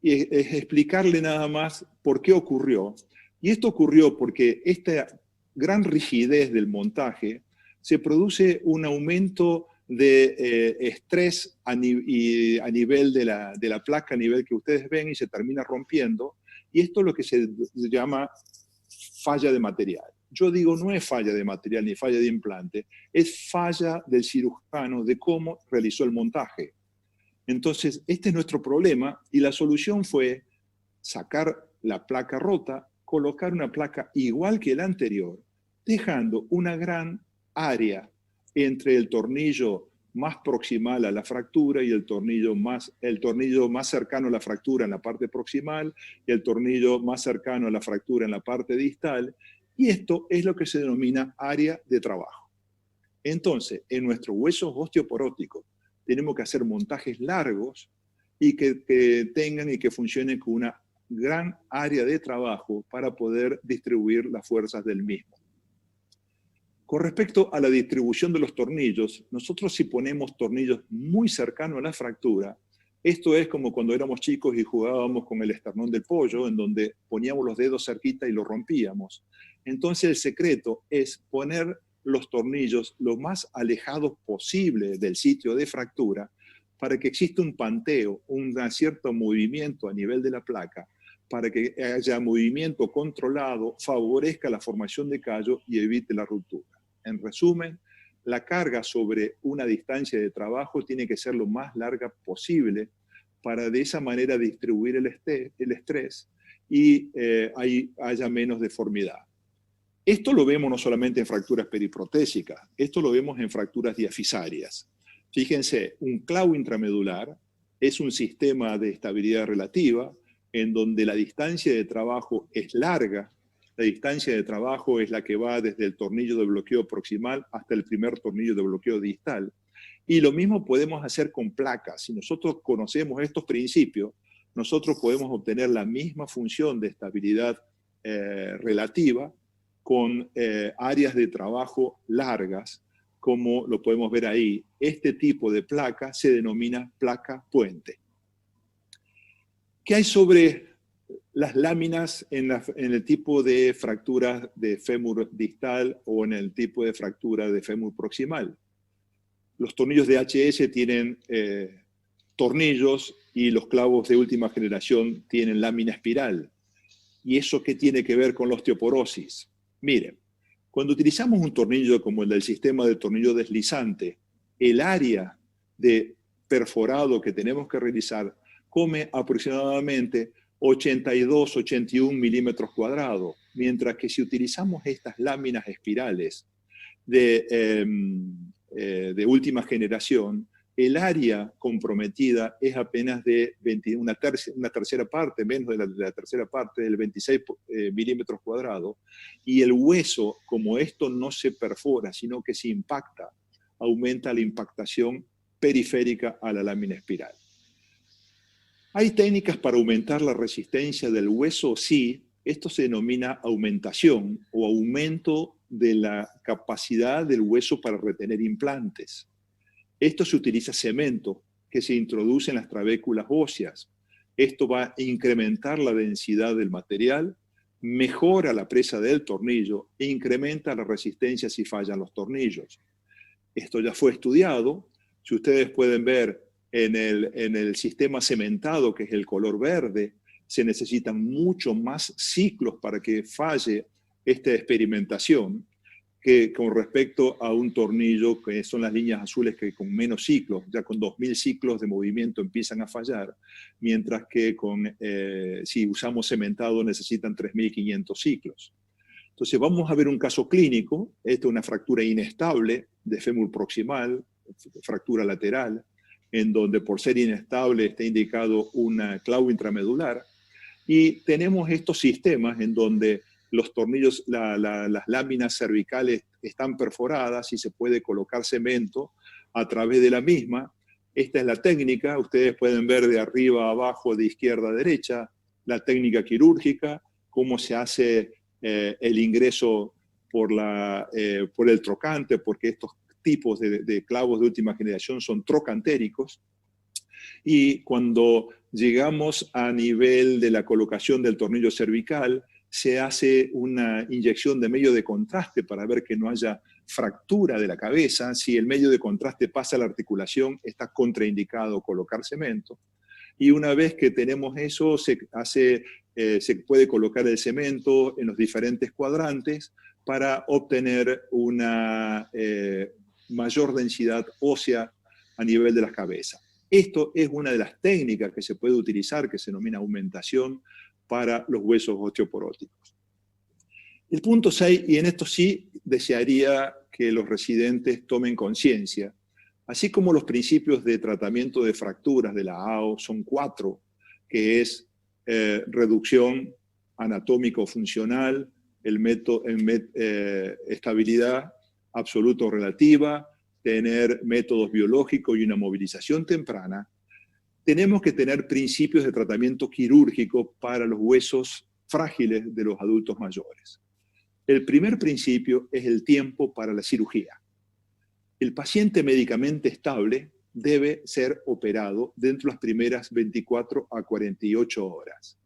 y es explicarle nada más por qué ocurrió. Y esto ocurrió porque esta gran rigidez del montaje se produce un aumento de estrés a nivel de la placa, a nivel que ustedes ven, y se termina rompiendo. Y esto es lo que se llama falla de material. Yo digo, no es falla de material ni falla de implante, es falla del cirujano de cómo realizó el montaje. Entonces, este es nuestro problema, y la solución fue sacar la placa rota, colocar una placa igual que la anterior, dejando una gran área entre el tornillo más proximal a la fractura y el tornillo más cercano a la fractura en la parte proximal y el tornillo más cercano a la fractura en la parte distal. Y esto es lo que se denomina área de trabajo. Entonces, en nuestros huesos osteoporóticos tenemos que hacer montajes largos, y que tengan y que funcionen con una gran área de trabajo para poder distribuir las fuerzas del mismo. Con respecto a la distribución de los tornillos, nosotros si ponemos tornillos muy cercanos a la fractura, esto es como cuando éramos chicos y jugábamos con el esternón del pollo, en donde poníamos los dedos cerquita y lo rompíamos. Entonces el secreto es poner los tornillos lo más alejados posible del sitio de fractura para que exista un panteo, un cierto movimiento a nivel de la placa, para que haya movimiento controlado, favorezca la formación de callo y evite la ruptura. En resumen, la carga sobre una distancia de trabajo tiene que ser lo más larga posible para de esa manera distribuir el estrés y haya menos deformidad. Esto lo vemos no solamente en fracturas periprotésicas, esto lo vemos en fracturas diafisarias. Fíjense, un clavo intramedular es un sistema de estabilidad relativa en donde la distancia de trabajo es larga. La distancia de trabajo es la que va desde el tornillo de bloqueo proximal hasta el primer tornillo de bloqueo distal. Y lo mismo podemos hacer con placas. Si nosotros conocemos estos principios, nosotros podemos obtener la misma función de estabilidad relativa con áreas de trabajo largas, como lo podemos ver ahí. Este tipo de placa se denomina placa puente. ¿Qué hay sobre las láminas en el tipo de fractura de fémur distal o en el tipo de fractura de fémur proximal? Los tornillos de HS tienen tornillos y los clavos de última generación tienen lámina espiral. ¿Y eso qué tiene que ver con la osteoporosis? Miren, cuando utilizamos un tornillo como el del sistema de tornillo deslizante, el área de perforado que tenemos que realizar come aproximadamente 82-81 milímetros cuadrados, mientras que si utilizamos estas láminas espirales de última generación, el área comprometida es apenas de una tercera parte, menos de la tercera parte, del 26 milímetros cuadrados, y el hueso, como esto no se perfora, sino que se impacta, aumenta la impactación periférica a la lámina espiral. ¿Hay técnicas para aumentar la resistencia del hueso? Sí, esto se denomina aumentación o aumento de la capacidad del hueso para retener implantes. Esto se utiliza cemento que se introduce en las trabéculas óseas. Esto va a incrementar la densidad del material, mejora la presa del tornillo e incrementa la resistencia si fallan los tornillos. Esto ya fue estudiado. Si ustedes pueden ver en el sistema cementado, que es el color verde, se necesitan mucho más ciclos para que falle esta experimentación que con respecto a un tornillo, que son las líneas azules, que con menos ciclos, ya con 2000 ciclos de movimiento empiezan a fallar, mientras que si usamos cementado necesitan 3500 ciclos. Entonces vamos a ver un caso clínico. Esta es una fractura inestable de fémur proximal, fractura lateral, en donde por ser inestable está indicado un clavo intramedular, y tenemos estos sistemas en donde los tornillos, las láminas cervicales están perforadas y se puede colocar cemento a través de la misma. Esta es la técnica, ustedes pueden ver de arriba a abajo, de izquierda a derecha, la técnica quirúrgica, cómo se hace el ingreso por el trocante, porque estos tipos de clavos de última generación son trocantéricos. Y cuando llegamos a nivel de la colocación del tornillo cervical, se hace una inyección de medio de contraste para ver que no haya fractura de la cabeza. Si el medio de contraste pasa a la articulación, está contraindicado colocar cemento. Y una vez que tenemos eso, se puede colocar el cemento en los diferentes cuadrantes para obtener una mayor densidad ósea a nivel de la cabeza. Esto es una de las técnicas que se puede utilizar, que se denomina aumentación para los huesos osteoporóticos. El punto 6, y en esto sí desearía que los residentes tomen conciencia, así como los principios de tratamiento de fracturas de la AO son 4, que es reducción anatómico-funcional, estabilidad absoluta o relativa, tener métodos biológicos y una movilización temprana. tenemos que tener principios de tratamiento quirúrgico para los huesos frágiles de los adultos mayores. El primer principio es el tiempo para la cirugía. El paciente médicamente estable debe ser operado dentro de las primeras 24 a 48 horas.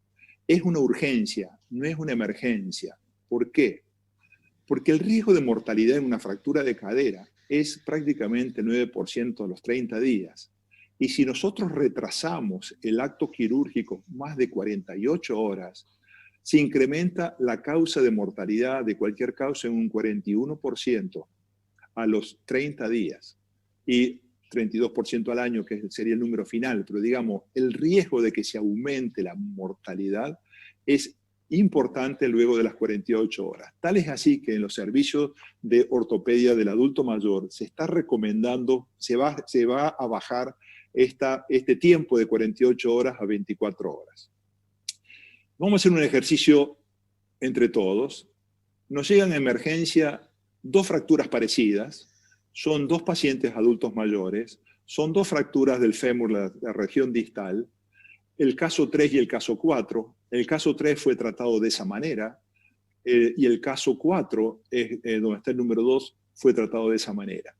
Es una urgencia, no es una emergencia. ¿Por qué? Porque el riesgo de mortalidad en una fractura de cadera es prácticamente 9% a los 30 días. Y si nosotros retrasamos el acto quirúrgico más de 48 horas, se incrementa la causa de mortalidad de cualquier causa en un 41% a los 30 días y 32% al año, que sería el número final. Pero digamos, el riesgo de que se aumente la mortalidad es importante luego de las 48 horas. Tal es así que en los servicios de ortopedia del adulto mayor se está recomendando, se va a bajar este tiempo de 48 horas a 24 horas. Vamos a hacer un ejercicio entre todos. Nos llegan a emergencia 2 fracturas parecidas, son 2 pacientes adultos mayores, son 2 fracturas del fémur, la región distal, el caso 3 y el caso 4. El caso 3 fue tratado de esa manera, y el caso 4, donde está el número 2, fue tratado de esa manera.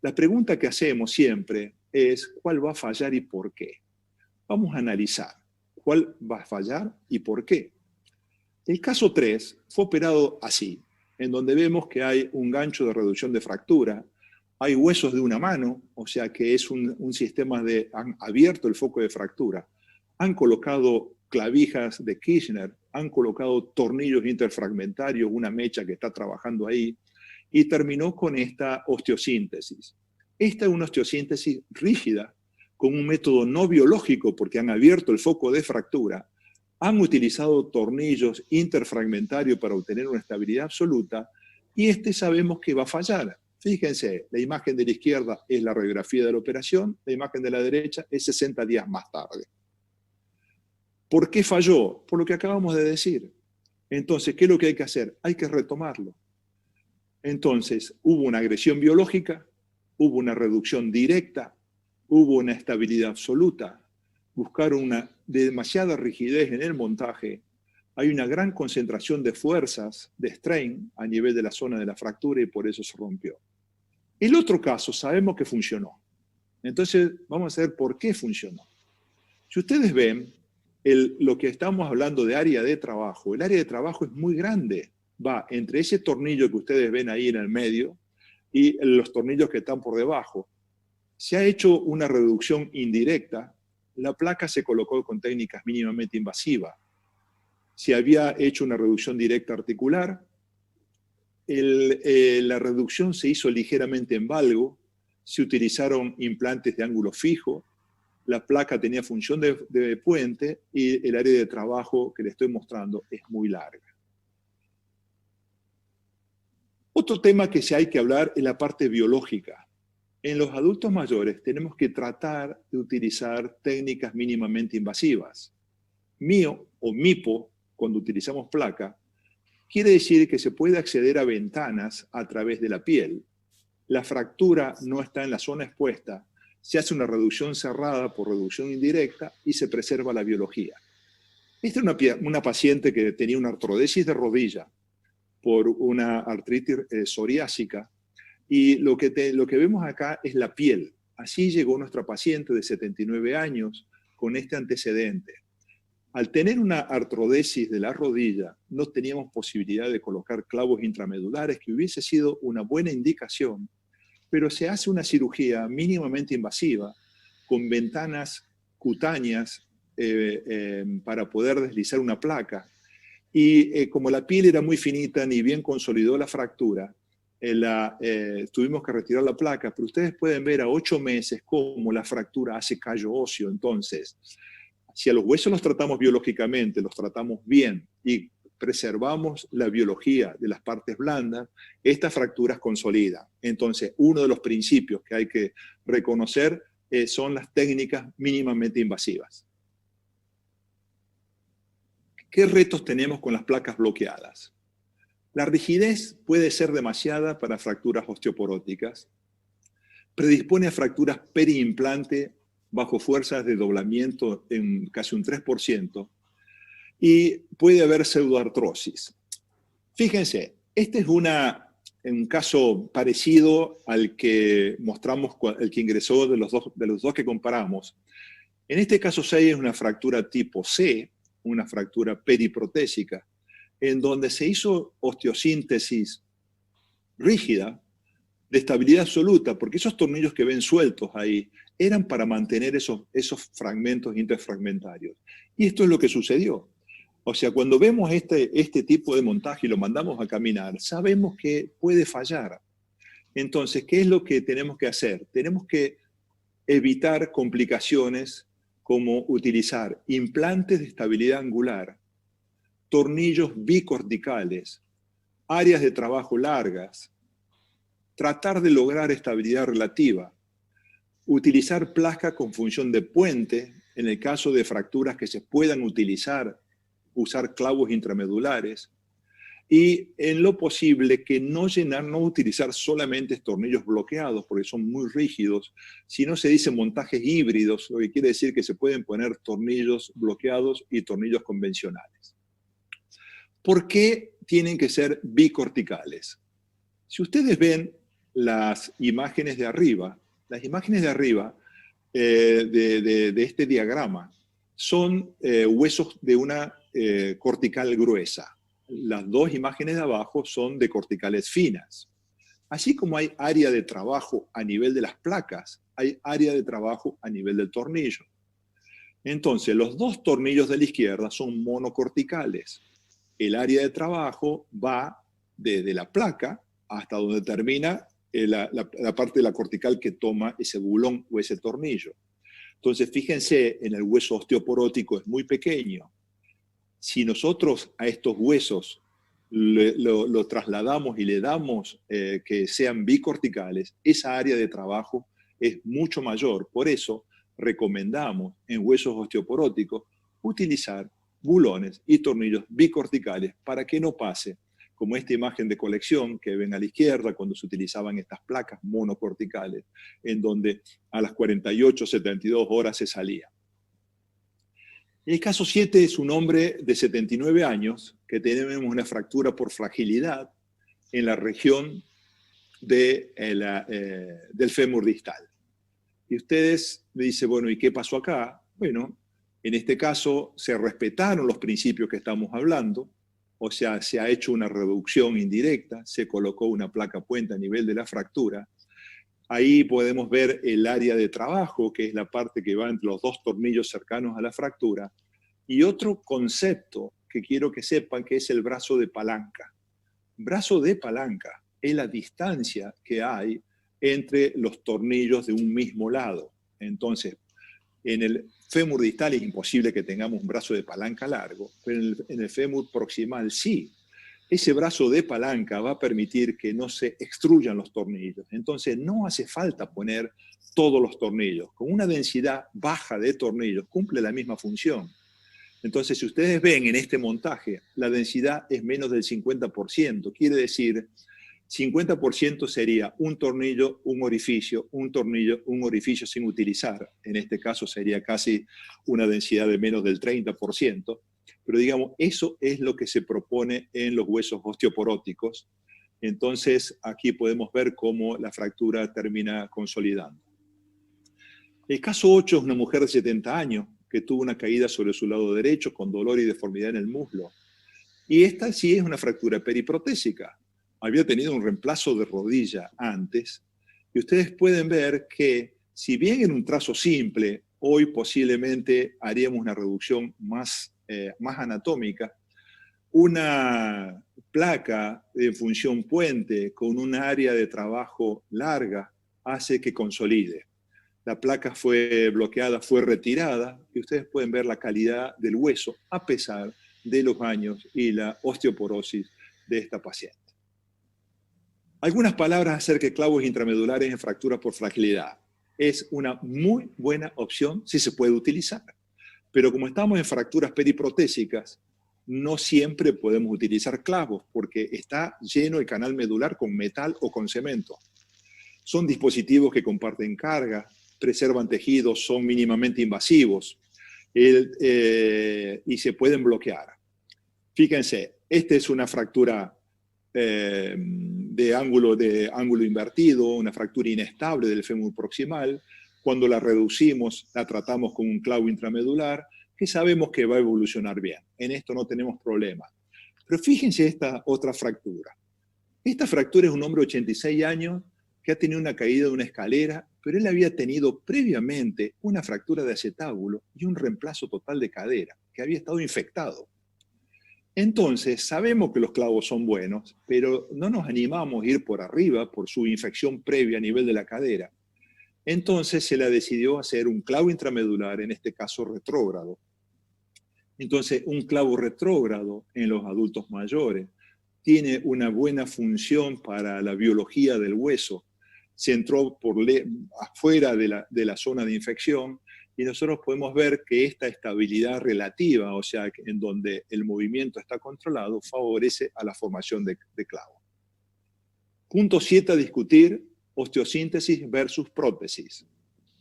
La pregunta que hacemos siempre es, ¿cuál va a fallar y por qué? Vamos a analizar cuál va a fallar y por qué. El caso 3 fue operado así, en donde vemos que hay un gancho de reducción de fractura, hay huesos de una mano, o sea que es un sistema han abierto el foco de fractura, han colocado clavijas de Kirchner, han colocado tornillos interfragmentarios, una mecha que está trabajando ahí, y terminó con esta osteosíntesis. Esta es una osteosíntesis rígida, con un método no biológico, porque han abierto el foco de fractura, han utilizado tornillos interfragmentarios para obtener una estabilidad absoluta, y sabemos que va a fallar. Fíjense, la imagen de la izquierda es la radiografía de la operación, la imagen de la derecha es 60 días más tarde. ¿Por qué falló? Por lo que acabamos de decir. Entonces, ¿qué es lo que hay que hacer? Hay que retomarlo. Entonces, hubo una agresión biológica, hubo una reducción directa, hubo una estabilidad absoluta, buscaron una demasiada rigidez en el montaje, hay una gran concentración de fuerzas, de strain, a nivel de la zona de la fractura y por eso se rompió. El otro caso sabemos que funcionó. Entonces, vamos a ver por qué funcionó. Si ustedes ven, lo que estamos hablando de área de trabajo, el área de trabajo es muy grande. Va entre ese tornillo que ustedes ven ahí en el medio y los tornillos que están por debajo. Se ha hecho una reducción indirecta, la placa se colocó con técnicas mínimamente invasivas. Se había hecho una reducción directa articular, la reducción se hizo ligeramente en valgo, se utilizaron implantes de ángulo fijo, la placa tenía función de puente y el área de trabajo que les estoy mostrando es muy larga. Otro tema que hay que hablar es la parte biológica. En los adultos mayores tenemos que tratar de utilizar técnicas mínimamente invasivas. MIO o MIPO, cuando utilizamos placa, quiere decir que se puede acceder a ventanas a través de la piel. La fractura no está en la zona expuesta, se hace una reducción cerrada por reducción indirecta y se preserva la biología. Esta es una paciente que tenía una artrodesis de rodilla por una artritis psoriásica, y lo que vemos acá es la piel. Así llegó nuestra paciente de 79 años con este antecedente. Al tener una artrodesis de la rodilla, no teníamos posibilidad de colocar clavos intramedulares, que hubiese sido una buena indicación, pero se hace una cirugía mínimamente invasiva con ventanas cutáneas para poder deslizar una placa. Y como la piel era muy finita, ni bien consolidó la fractura, tuvimos que retirar la placa, pero ustedes pueden ver a 8 meses cómo la fractura hace callo óseo. Entonces, si a los huesos los tratamos biológicamente, los tratamos bien y preservamos la biología de las partes blandas, estas fracturas consolidan. Entonces, uno de los principios que hay que reconocer son las técnicas mínimamente invasivas. ¿Qué retos tenemos con las placas bloqueadas? La rigidez puede ser demasiada para fracturas osteoporóticas, predispone a fracturas periimplante bajo fuerzas de doblamiento en casi un 3%, y puede haber pseudoartrosis. Fíjense, este es un caso parecido al que mostramos, el que ingresó de los dos que comparamos. En este caso 6 es una fractura tipo C, una fractura periprotésica, en donde se hizo osteosíntesis rígida, de estabilidad absoluta, porque esos tornillos que ven sueltos ahí eran para mantener esos fragmentos interfragmentarios. Y esto es lo que sucedió. O sea, cuando vemos este tipo de montaje y lo mandamos a caminar, sabemos que puede fallar. Entonces, ¿qué es lo que tenemos que hacer? Tenemos que evitar complicaciones como utilizar implantes de estabilidad angular, tornillos bicorticales, áreas de trabajo largas, tratar de lograr estabilidad relativa, utilizar placa con función de puente, en el caso de fracturas que se puedan utilizar, usar clavos intramedulares, y en lo posible que no utilizar solamente tornillos bloqueados, porque son muy rígidos, sino se dice montajes híbridos, lo que quiere decir que se pueden poner tornillos bloqueados y tornillos convencionales. ¿Por qué tienen que ser bicorticales? Si ustedes ven las imágenes de arriba, de este diagrama son huesos de una cortical gruesa. Las dos imágenes de abajo son de corticales finas. Así como hay área de trabajo a nivel de las placas, hay área de trabajo a nivel del tornillo. Entonces, los dos tornillos de la izquierda son monocorticales. El área de trabajo va desde la placa hasta donde termina la parte de la cortical que toma ese bulón o ese tornillo. Entonces, fíjense, en el hueso osteoporótico es muy pequeño. Si nosotros a estos huesos lo trasladamos y le damos que sean bicorticales, esa área de trabajo es mucho mayor. Por eso recomendamos en huesos osteoporóticos utilizar bulones y tornillos bicorticales para que no pase como esta imagen de colección que ven a la izquierda cuando se utilizaban estas placas monocorticales, en donde a las 48, 72 horas se salía. El caso 7 es un hombre de 79 años que tenemos una fractura por fragilidad en la región del fémur distal. Y ustedes me dicen, bueno, ¿y qué pasó acá? Bueno, en este caso se respetaron los principios que estamos hablando, o sea, se ha hecho una reducción indirecta, se colocó una placa puente a nivel de la fractura. Ahí podemos ver el área de trabajo, que es la parte que va entre los dos tornillos cercanos a la fractura. Y otro concepto que quiero que sepan, que es el brazo de palanca. Brazo de palanca es la distancia que hay entre los tornillos de un mismo lado. Entonces, en el fémur distal es imposible que tengamos un brazo de palanca largo, pero en el fémur proximal sí. Ese brazo de palanca va a permitir que no se extruyan los tornillos. Entonces no hace falta poner todos los tornillos. Con una densidad baja de tornillos cumple la misma función. Entonces, si ustedes ven en este montaje, la densidad es menos del 50%. Quiere decir, 50% sería un tornillo, un orificio, un tornillo, un orificio sin utilizar. En este caso sería casi una densidad de menos del 30%. Pero digamos, eso es lo que se propone en los huesos osteoporóticos. Entonces, aquí podemos ver cómo la fractura termina consolidando. El caso 8 es una mujer de 70 años que tuvo una caída sobre su lado derecho con dolor y deformidad en el muslo. Y esta sí es una fractura periprotésica. Había tenido un reemplazo de rodilla antes. Y ustedes pueden ver que, si bien en un trazo simple, hoy posiblemente haríamos una reducción más anatómica, una placa de función puente con un área de trabajo larga hace que consolide. La placa fue bloqueada, fue retirada, y ustedes pueden ver la calidad del hueso a pesar de los años y la osteoporosis de esta paciente. Algunas palabras acerca de clavos intramedulares en fracturas por fragilidad. Es una muy buena opción si se puede utilizar. Pero como estamos en fracturas periprotésicas, no siempre podemos utilizar clavos porque está lleno el canal medular con metal o con cemento. Son dispositivos que comparten carga, preservan tejidos, son mínimamente invasivos y se pueden bloquear. Fíjense, esta es una fractura de ángulo invertido, una fractura inestable del fémur proximal. Cuando la reducimos, la tratamos con un clavo intramedular, que sabemos que va a evolucionar bien. En esto no tenemos problema. Pero fíjense esta otra fractura. Esta fractura es un hombre de 86 años que ha tenido una caída de una escalera, pero él había tenido previamente una fractura de acetábulo y un reemplazo total de cadera, que había estado infectado. Entonces, sabemos que los clavos son buenos, pero no nos animamos a ir por arriba por su infección previa a nivel de la cadera. Entonces se le decidió hacer un clavo intramedular, en este caso retrógrado. Entonces, un clavo retrógrado en los adultos mayores tiene una buena función para la biología del hueso. Se entró afuera de la zona de infección y nosotros podemos ver que esta estabilidad relativa, o sea, en donde el movimiento está controlado, favorece a la formación de clavo. Punto 7 a discutir: osteosíntesis versus prótesis.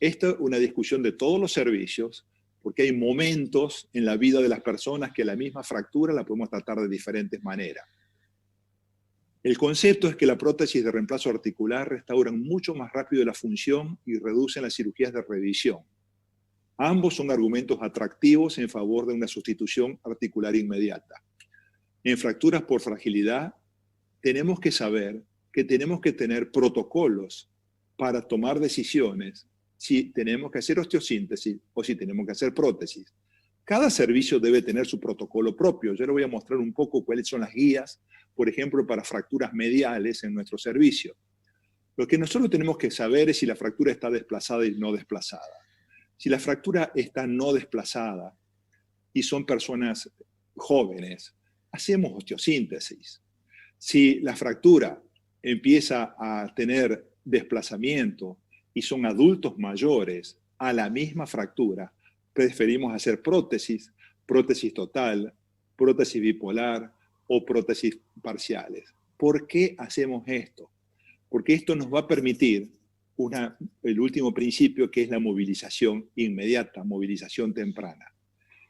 Esta es una discusión de todos los servicios, porque hay momentos en la vida de las personas que la misma fractura la podemos tratar de diferentes maneras. El concepto es que la prótesis de reemplazo articular restauran mucho más rápido la función y reducen las cirugías de revisión. Ambos son argumentos atractivos en favor de una sustitución articular inmediata. En fracturas por fragilidad, tenemos que saber que tenemos que tener protocolos para tomar decisiones si tenemos que hacer osteosíntesis o si tenemos que hacer prótesis. Cada servicio debe tener su protocolo propio. Yo les voy a mostrar un poco cuáles son las guías, por ejemplo, para fracturas mediales en nuestro servicio. Lo que nosotros tenemos que saber es si la fractura está desplazada y no desplazada. Si la fractura está no desplazada y son personas jóvenes, hacemos osteosíntesis. Si la fractura empieza a tener desplazamiento y son adultos mayores a la misma fractura, preferimos hacer prótesis, prótesis total, prótesis bipolar o prótesis parciales. ¿Por qué hacemos esto? Porque esto nos va a permitir el último principio, que es la movilización inmediata, movilización temprana.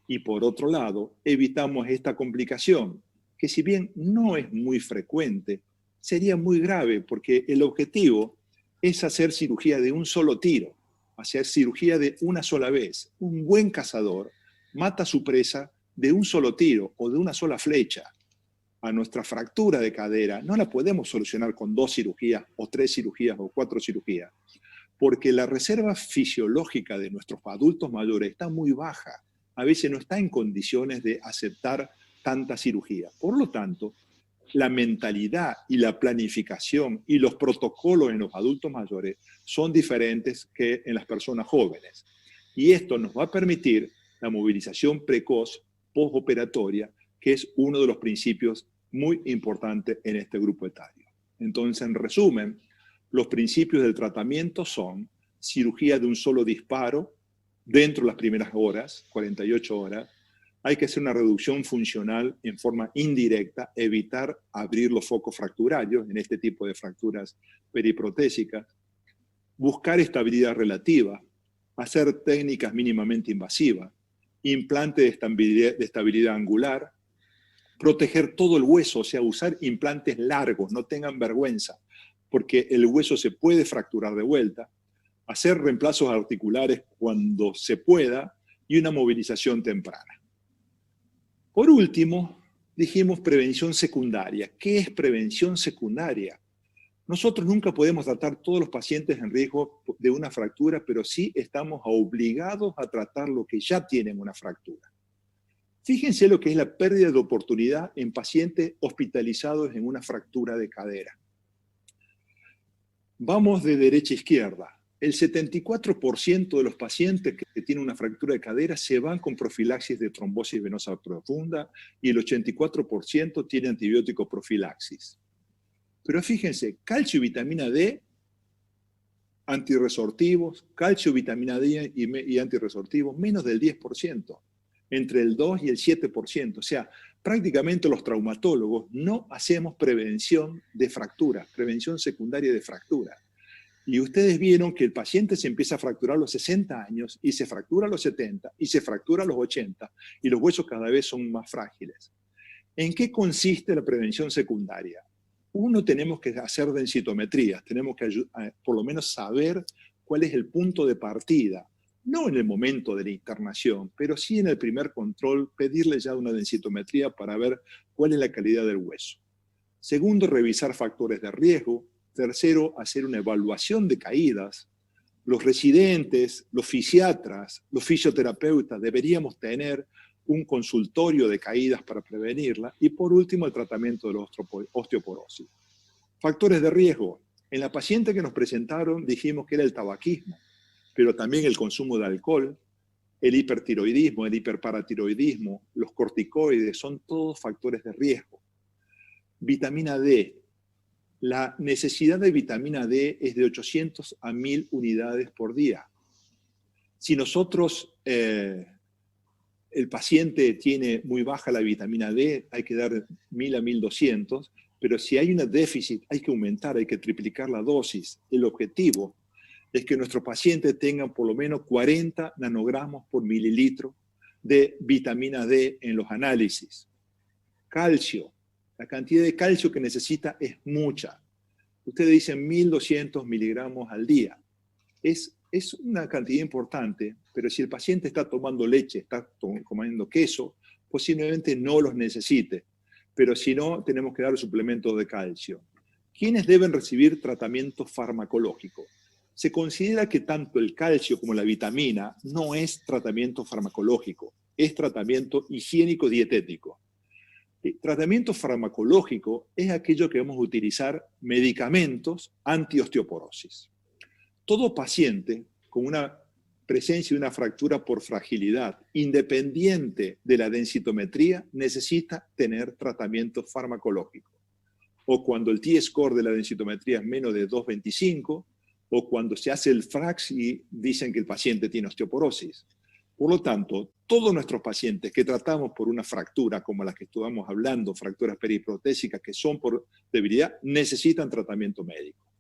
Y por otro lado, evitamos esta complicación, que si bien no es muy frecuente, sería muy grave, porque el objetivo es hacer cirugía de un solo tiro, hacer cirugía de una sola vez. Un buen cazador mata a su presa de un solo tiro o de una sola flecha. A nuestra fractura de cadera no la podemos solucionar con 2 cirugías o 3 cirugías o 4 cirugías, porque la reserva fisiológica de nuestros adultos mayores está muy baja. A veces no está en condiciones de aceptar tanta cirugía. Por lo tanto, la mentalidad y la planificación y los protocolos en los adultos mayores son diferentes que en las personas jóvenes. Y esto nos va a permitir la movilización precoz postoperatoria, que es uno de los principios muy importantes en este grupo etario. Entonces, en resumen, los principios del tratamiento son cirugía de un solo disparo dentro de las primeras horas, 48 horas. Hay que hacer una reducción funcional en forma indirecta, evitar abrir los focos fracturarios en este tipo de fracturas periprotésicas, buscar estabilidad relativa, hacer técnicas mínimamente invasivas, implante de estabilidad angular, proteger todo el hueso, o sea, usar implantes largos, no tengan vergüenza, porque el hueso se puede fracturar de vuelta, hacer reemplazos articulares cuando se pueda y una movilización temprana. Por último, dijimos prevención secundaria. ¿Qué es prevención secundaria? Nosotros nunca podemos tratar todos los pacientes en riesgo de una fractura, pero sí estamos obligados a tratar los que ya tienen una fractura. Fíjense lo que es la pérdida de oportunidad en pacientes hospitalizados en una fractura de cadera. Vamos de derecha a izquierda. El 74% de los pacientes que tienen una fractura de cadera se van con profilaxis de trombosis venosa profunda y el 84% tiene antibiótico profilaxis. Pero fíjense, calcio y vitamina D, antirresortivos, calcio, vitamina D y antirresortivos, menos del 10%, entre el 2 y el 7%. O sea, prácticamente los traumatólogos no hacemos prevención de fracturas, prevención secundaria de fracturas. Y ustedes vieron que el paciente se empieza a fracturar a los 60 años y se fractura a los 70 y se fractura a los 80 y los huesos cada vez son más frágiles. ¿En qué consiste la prevención secundaria? Uno, tenemos que hacer densitometrías, tenemos que por lo menos saber cuál es el punto de partida, no en el momento de la internación, pero sí en el primer control, pedirle ya una densitometría para ver cuál es la calidad del hueso. Segundo, revisar factores de riesgo. Tercero, hacer una evaluación de caídas. Los residentes, los fisiatras, los fisioterapeutas deberíamos tener un consultorio de caídas para prevenirla. Y por último, el tratamiento de la osteoporosis. Factores de riesgo. En la paciente que nos presentaron dijimos que era el tabaquismo, pero también el consumo de alcohol, el hipertiroidismo, el hiperparatiroidismo, los corticoides, son todos factores de riesgo. Vitamina D. La necesidad de vitamina D es de 800 a 1000 unidades por día. Si nosotros, el paciente tiene muy baja la vitamina D, hay que dar 1000 a 1200, pero si hay un déficit hay que aumentar, hay que triplicar la dosis. El objetivo es que nuestros pacientes tengan por lo menos 40 nanogramos por mililitro de vitamina D en los análisis. Calcio. La cantidad de calcio que necesita es mucha. Ustedes dicen 1200 miligramos al día. Es una cantidad importante, pero si el paciente está tomando leche, está comiendo queso, posiblemente no los necesite. Pero si no, tenemos que dar suplementos de calcio. ¿Quiénes deben recibir tratamiento farmacológico? Se considera que tanto el calcio como la vitamina no es tratamiento farmacológico, es tratamiento higiénico dietético. Tratamiento farmacológico es aquello que vamos a utilizar medicamentos anti-osteoporosis. Todo paciente con una presencia de una fractura por fragilidad, independiente de la densitometría, necesita tener tratamiento farmacológico. O cuando el T-score de la densitometría es menos de 2,25, o cuando se hace el FRAX y dicen que el paciente tiene osteoporosis. Por lo tanto, todos nuestros pacientes que tratamos por una fractura, como las que estuvimos hablando, fracturas periprotésicas que son por debilidad, necesitan tratamiento médico.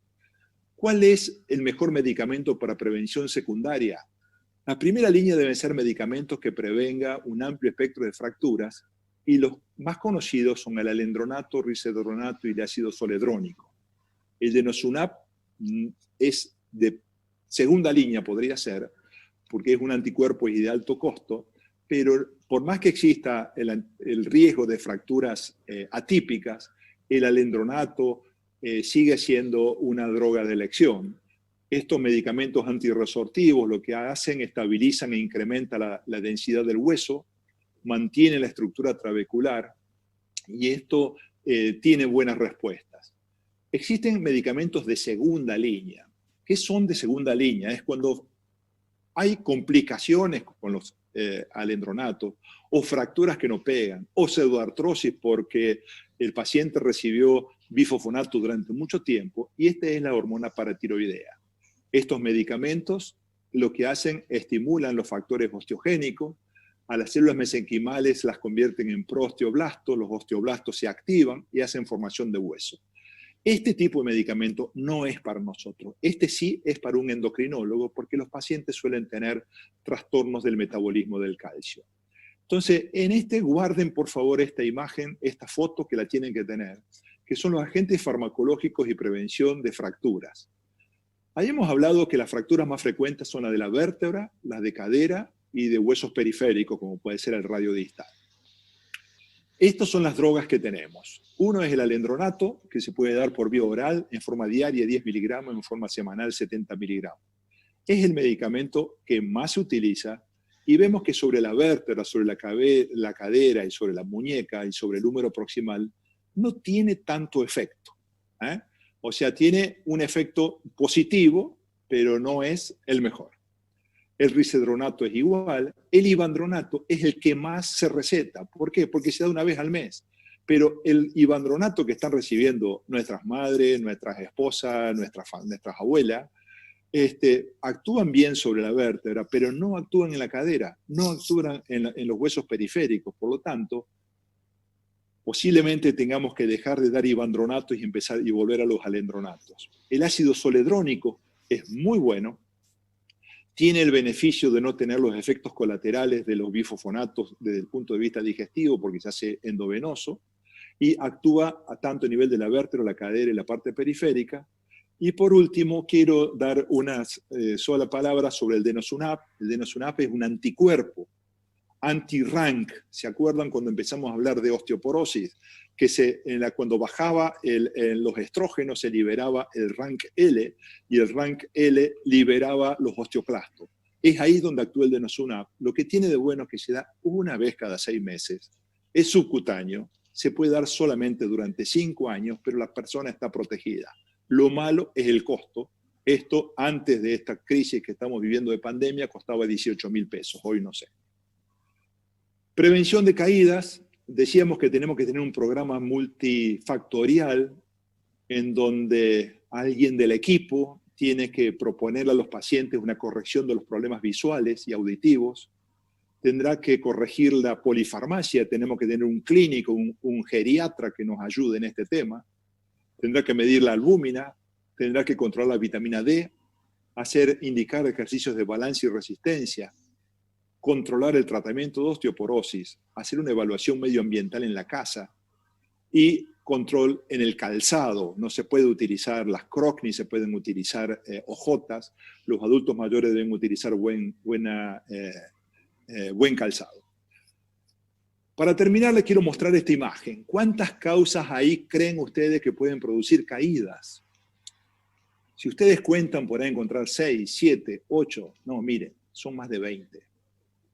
¿Cuál es el mejor medicamento para prevención secundaria? La primera línea deben ser medicamentos que prevengan un amplio espectro de fracturas y los más conocidos son el alendronato, risedronato y el ácido zoledrónico. El denosumab es de segunda línea, podría ser, porque es un anticuerpo y de alto costo, pero por más que exista el riesgo de fracturas atípicas, el alendronato sigue siendo una droga de elección. Estos medicamentos antirresortivos lo que hacen, estabilizan e incrementan la densidad del hueso, mantienen la estructura trabecular y esto tiene buenas respuestas. Existen medicamentos de segunda línea. ¿Qué son de segunda línea? Es cuando hay complicaciones con los alendronatos o fracturas que no pegan o pseudoartrosis porque el paciente recibió bifosfonato durante mucho tiempo y esta es la hormona paratiroidea. Estos medicamentos lo que hacen, estimulan los factores osteogénicos, a las células mesenquimales las convierten en prosteoblastos, los osteoblastos se activan y hacen formación de hueso. Este tipo de medicamento no es para nosotros. Este sí es para un endocrinólogo porque los pacientes suelen tener trastornos del metabolismo del calcio. Entonces, en guarden por favor esta imagen, esta foto que la tienen que tener, que son los agentes farmacológicos y prevención de fracturas. Habíamos hablado que las fracturas más frecuentes son las de la vértebra, las de cadera y de huesos periféricos, como puede ser el radio distal. Estas son las drogas que tenemos. Uno es el alendronato, que se puede dar por vía oral en forma diaria 10 miligramos, en forma semanal 70 miligramos. Es el medicamento que más se utiliza y vemos que sobre la vértebra, sobre la cadera y sobre la muñeca y sobre el húmero proximal no tiene tanto efecto. O sea, tiene un efecto positivo, pero no es el mejor. El risedronato es igual. El ivandronato es el que más se receta. ¿Por qué? Porque se da una vez al mes. Pero el ivandronato que están recibiendo nuestras madres, nuestras esposas, nuestras abuelas, actúan bien sobre la vértebra, pero no actúan en la cadera, no actúan en los huesos periféricos. Por lo tanto, posiblemente tengamos que dejar de dar ivandronatos y empezar y volver a los alendronatos. El ácido zoledrónico es muy bueno, tiene el beneficio de no tener los efectos colaterales de los bifosfonatos desde el punto de vista digestivo, porque se hace endovenoso, y actúa a tanto a nivel de la vértebra, la cadera y la parte periférica. Y por último, quiero dar una sola palabra sobre el denosumab. El denosumab es un anticuerpo, anti-RANK. ¿Se acuerdan cuando empezamos a hablar de osteoporosis? Que cuando bajaba los estrógenos se liberaba el RANK-L y el RANK-L liberaba los osteoclastos. Es ahí donde actúa el denosumab. Lo que tiene de bueno es que se da una vez cada 6 meses. Es subcutáneo, se puede dar solamente durante 5 años, pero la persona está protegida. Lo malo es el costo. Esto, antes de esta crisis que estamos viviendo de pandemia, costaba 18.000 pesos. Hoy no sé. Prevención de caídas. Decíamos que tenemos que tener un programa multifactorial en donde alguien del equipo tiene que proponerle a los pacientes una corrección de los problemas visuales y auditivos. Tendrá que corregir la polifarmacia. Tenemos que tener un clínico, un geriatra que nos ayude en este tema. Tendrá que medir la albúmina, tendrá que controlar la vitamina D, indicar ejercicios de balance y resistencia, controlar el tratamiento de osteoporosis, hacer una evaluación medioambiental en la casa y control en el calzado. No se puede utilizar las Crocs ni se pueden utilizar ojotas. Los adultos mayores deben utilizar buen calzado. Para terminar, les quiero mostrar esta imagen. ¿Cuántas causas ahí creen ustedes que pueden producir caídas? Si ustedes cuentan, podrán encontrar 6, 7, 8. No, miren, son más de 20.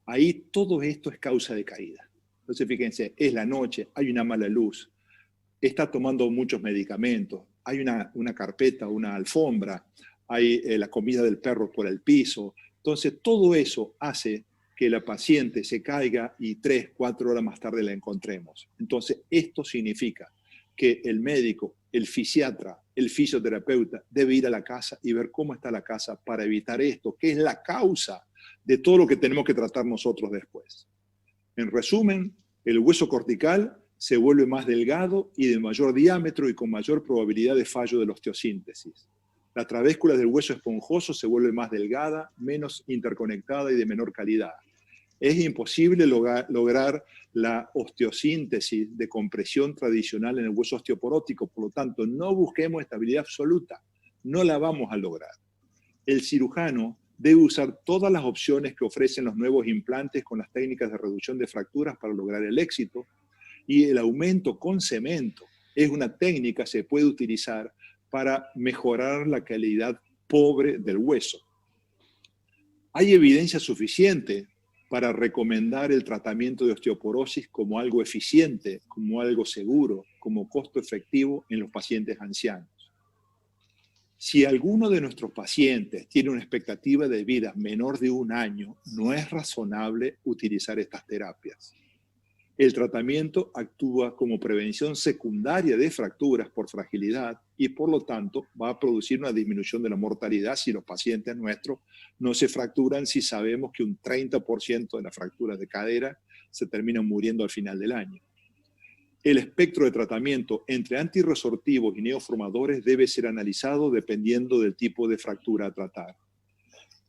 Ahí todo esto es causa de caída. Entonces, fíjense, es la noche, hay una mala luz, está tomando muchos medicamentos, hay una carpeta, una alfombra, hay la comida del perro por el piso. Entonces, todo eso hace que la paciente se caiga y 3, 4 horas más tarde la encontremos. Entonces, esto significa que el médico, el fisiatra, el fisioterapeuta debe ir a la casa y ver cómo está la casa para evitar esto, que es la causa de todo lo que tenemos que tratar nosotros después. En resumen, el hueso cortical se vuelve más delgado y de mayor diámetro y con mayor probabilidad de fallo de la osteosíntesis. La trabéscula del hueso esponjoso se vuelve más delgada, menos interconectada y de menor calidad. Es imposible lograr la osteosíntesis de compresión tradicional en el hueso osteoporótico, por lo tanto, no busquemos estabilidad absoluta, no la vamos a lograr. El cirujano debe usar todas las opciones que ofrecen los nuevos implantes con las técnicas de reducción de fracturas para lograr el éxito, y el aumento con cemento es una técnica que se puede utilizar para mejorar la calidad pobre del hueso. Hay evidencia suficiente para recomendar el tratamiento de osteoporosis como algo eficiente, como algo seguro, como costo efectivo en los pacientes ancianos. Si alguno de nuestros pacientes tiene una expectativa de vida menor de 1 año, no es razonable utilizar estas terapias. El tratamiento actúa como prevención secundaria de fracturas por fragilidad y por lo tanto va a producir una disminución de la mortalidad si los pacientes nuestros no se fracturan, si sabemos que un 30% de las fracturas de cadera se terminan muriendo al final del año. El espectro de tratamiento entre antirresortivos y neoformadores debe ser analizado dependiendo del tipo de fractura a tratar.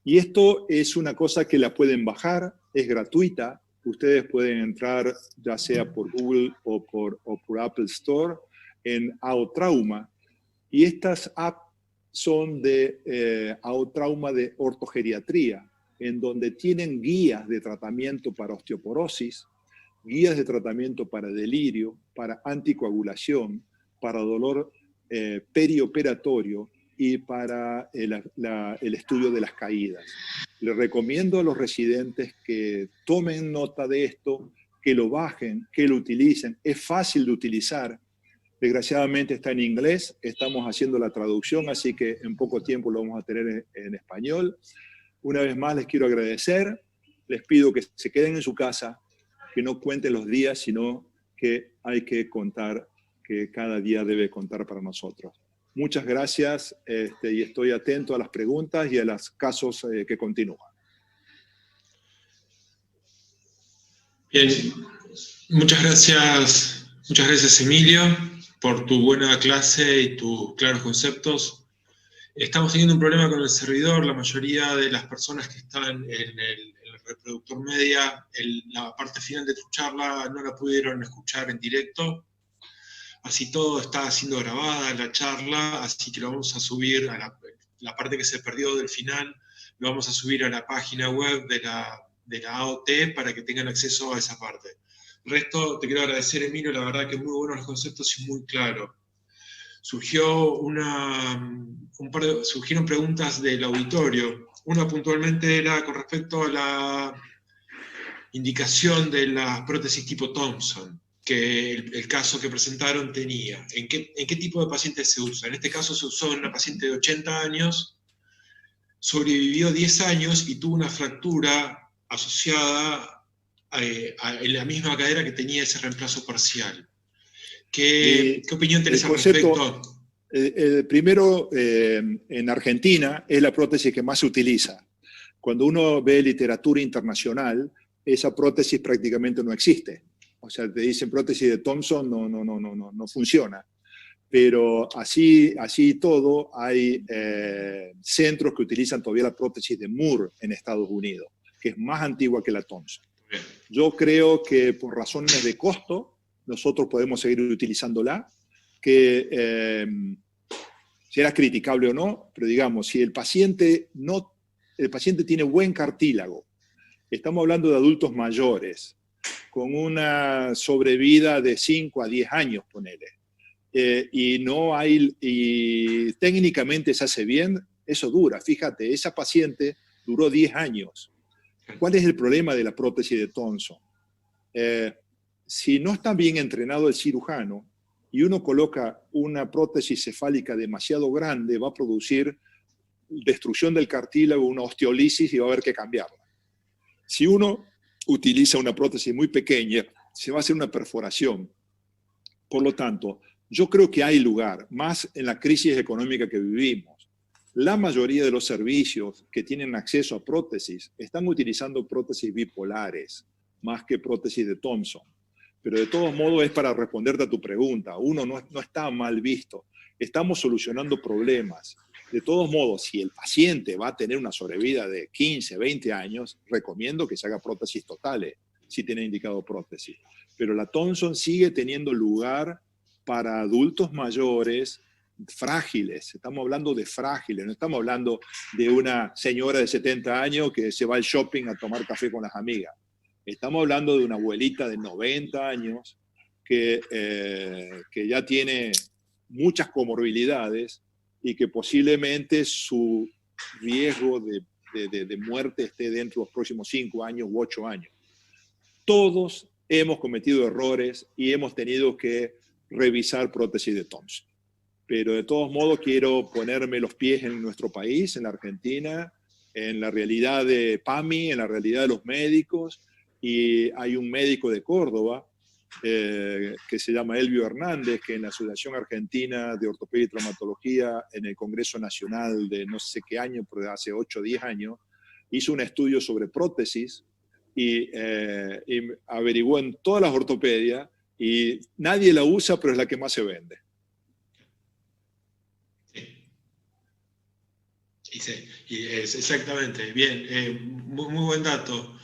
Y esto es una cosa que la pueden bajar, es gratuita. Ustedes pueden entrar ya sea por Google o por Apple Store en AOTrauma. Y estas apps son de AOTrauma de ortogeriatría, en donde tienen guías de tratamiento para osteoporosis, guías de tratamiento para delirio, para anticoagulación, para dolor perioperatorio y para el estudio de las caídas. Les recomiendo a los residentes que tomen nota de esto, que lo bajen, que lo utilicen. Es fácil de utilizar. Desgraciadamente está en inglés, estamos haciendo la traducción, así que en poco tiempo lo vamos a tener en español. Una vez más les quiero agradecer, les pido que se queden en su casa, que no cuenten los días, sino que hay que contar, que cada día debe contar para nosotros. Muchas gracias y estoy atento a las preguntas y a los casos que continúan. Bien, muchas gracias Emilio por tu buena clase y tus claros conceptos. Estamos teniendo un problema con el servidor. La mayoría de las personas que están en el reproductor media, la parte final de tu charla no la pudieron escuchar en directo. Así todo está siendo grabada la charla, así que lo vamos a subir a la parte que se perdió del final, lo vamos a subir a la página web de la AOT para que tengan acceso a esa parte. El resto, te quiero agradecer, Emilio, la verdad que muy buenos los conceptos y muy claro. Surgieron preguntas del auditorio. Una puntualmente era con respecto a la indicación de la prótesis tipo Thompson, que el caso que presentaron tenía. ¿En qué tipo de pacientes se usa? En este caso se usó en una paciente de 80 años, sobrevivió 10 años y tuvo una fractura asociada en la misma cadera que tenía ese reemplazo parcial. ¿Qué opinión tenés al respecto? Primero, en Argentina es la prótesis que más se utiliza. Cuando uno ve literatura internacional, esa prótesis prácticamente no existe. O sea, te dicen prótesis de Thompson, no funciona. Pero así todo, hay centros que utilizan todavía la prótesis de Moore en Estados Unidos, que es más antigua que la Thompson. Yo creo que por razones de costo, nosotros podemos seguir utilizándola, que será criticable o no, pero digamos, si el paciente tiene buen cartílago, estamos hablando de adultos mayores, con una sobrevida de 5 a 10 años, ponele, y técnicamente se hace bien, eso dura. Fíjate, esa paciente duró 10 años. ¿Cuál es el problema de la prótesis de Thompson? Si no está bien entrenado el cirujano y uno coloca una prótesis cefálica demasiado grande, va a producir destrucción del cartílago, una osteolisis y va a haber que cambiarla. Si uno utiliza una prótesis muy pequeña, se va a hacer una perforación. Por lo tanto, yo creo que hay lugar, más en la crisis económica que vivimos. La mayoría de los servicios que tienen acceso a prótesis están utilizando prótesis bipolares, más que prótesis de Thompson. Pero de todos modos es para responderte a tu pregunta. Uno no está mal visto. Estamos solucionando problemas. De todos modos, si el paciente va a tener una sobrevida de 15, 20 años, recomiendo que se haga prótesis totales, si tiene indicado prótesis. Pero la Thompson sigue teniendo lugar para adultos mayores frágiles. Estamos hablando de frágiles, no estamos hablando de una señora de 70 años que se va al shopping a tomar café con las amigas. Estamos hablando de una abuelita de 90 años que ya tiene muchas comorbilidades y que posiblemente su riesgo de muerte esté dentro de los próximos 5 años u 8 años. Todos hemos cometido errores y hemos tenido que revisar prótesis de Thompson. Pero de todos modos quiero ponerme los pies en nuestro país, en la Argentina, en la realidad de PAMI, en la realidad de los médicos. Y hay un médico de Córdoba que se llama Elvio Hernández, que en la Asociación Argentina de Ortopedia y Traumatología, en el Congreso Nacional de no sé qué año, pero hace 8 o 10 años, hizo un estudio sobre prótesis y averiguó en todas las ortopedias y nadie la usa, pero es la que más se vende. Y es exactamente, bien, muy buen dato.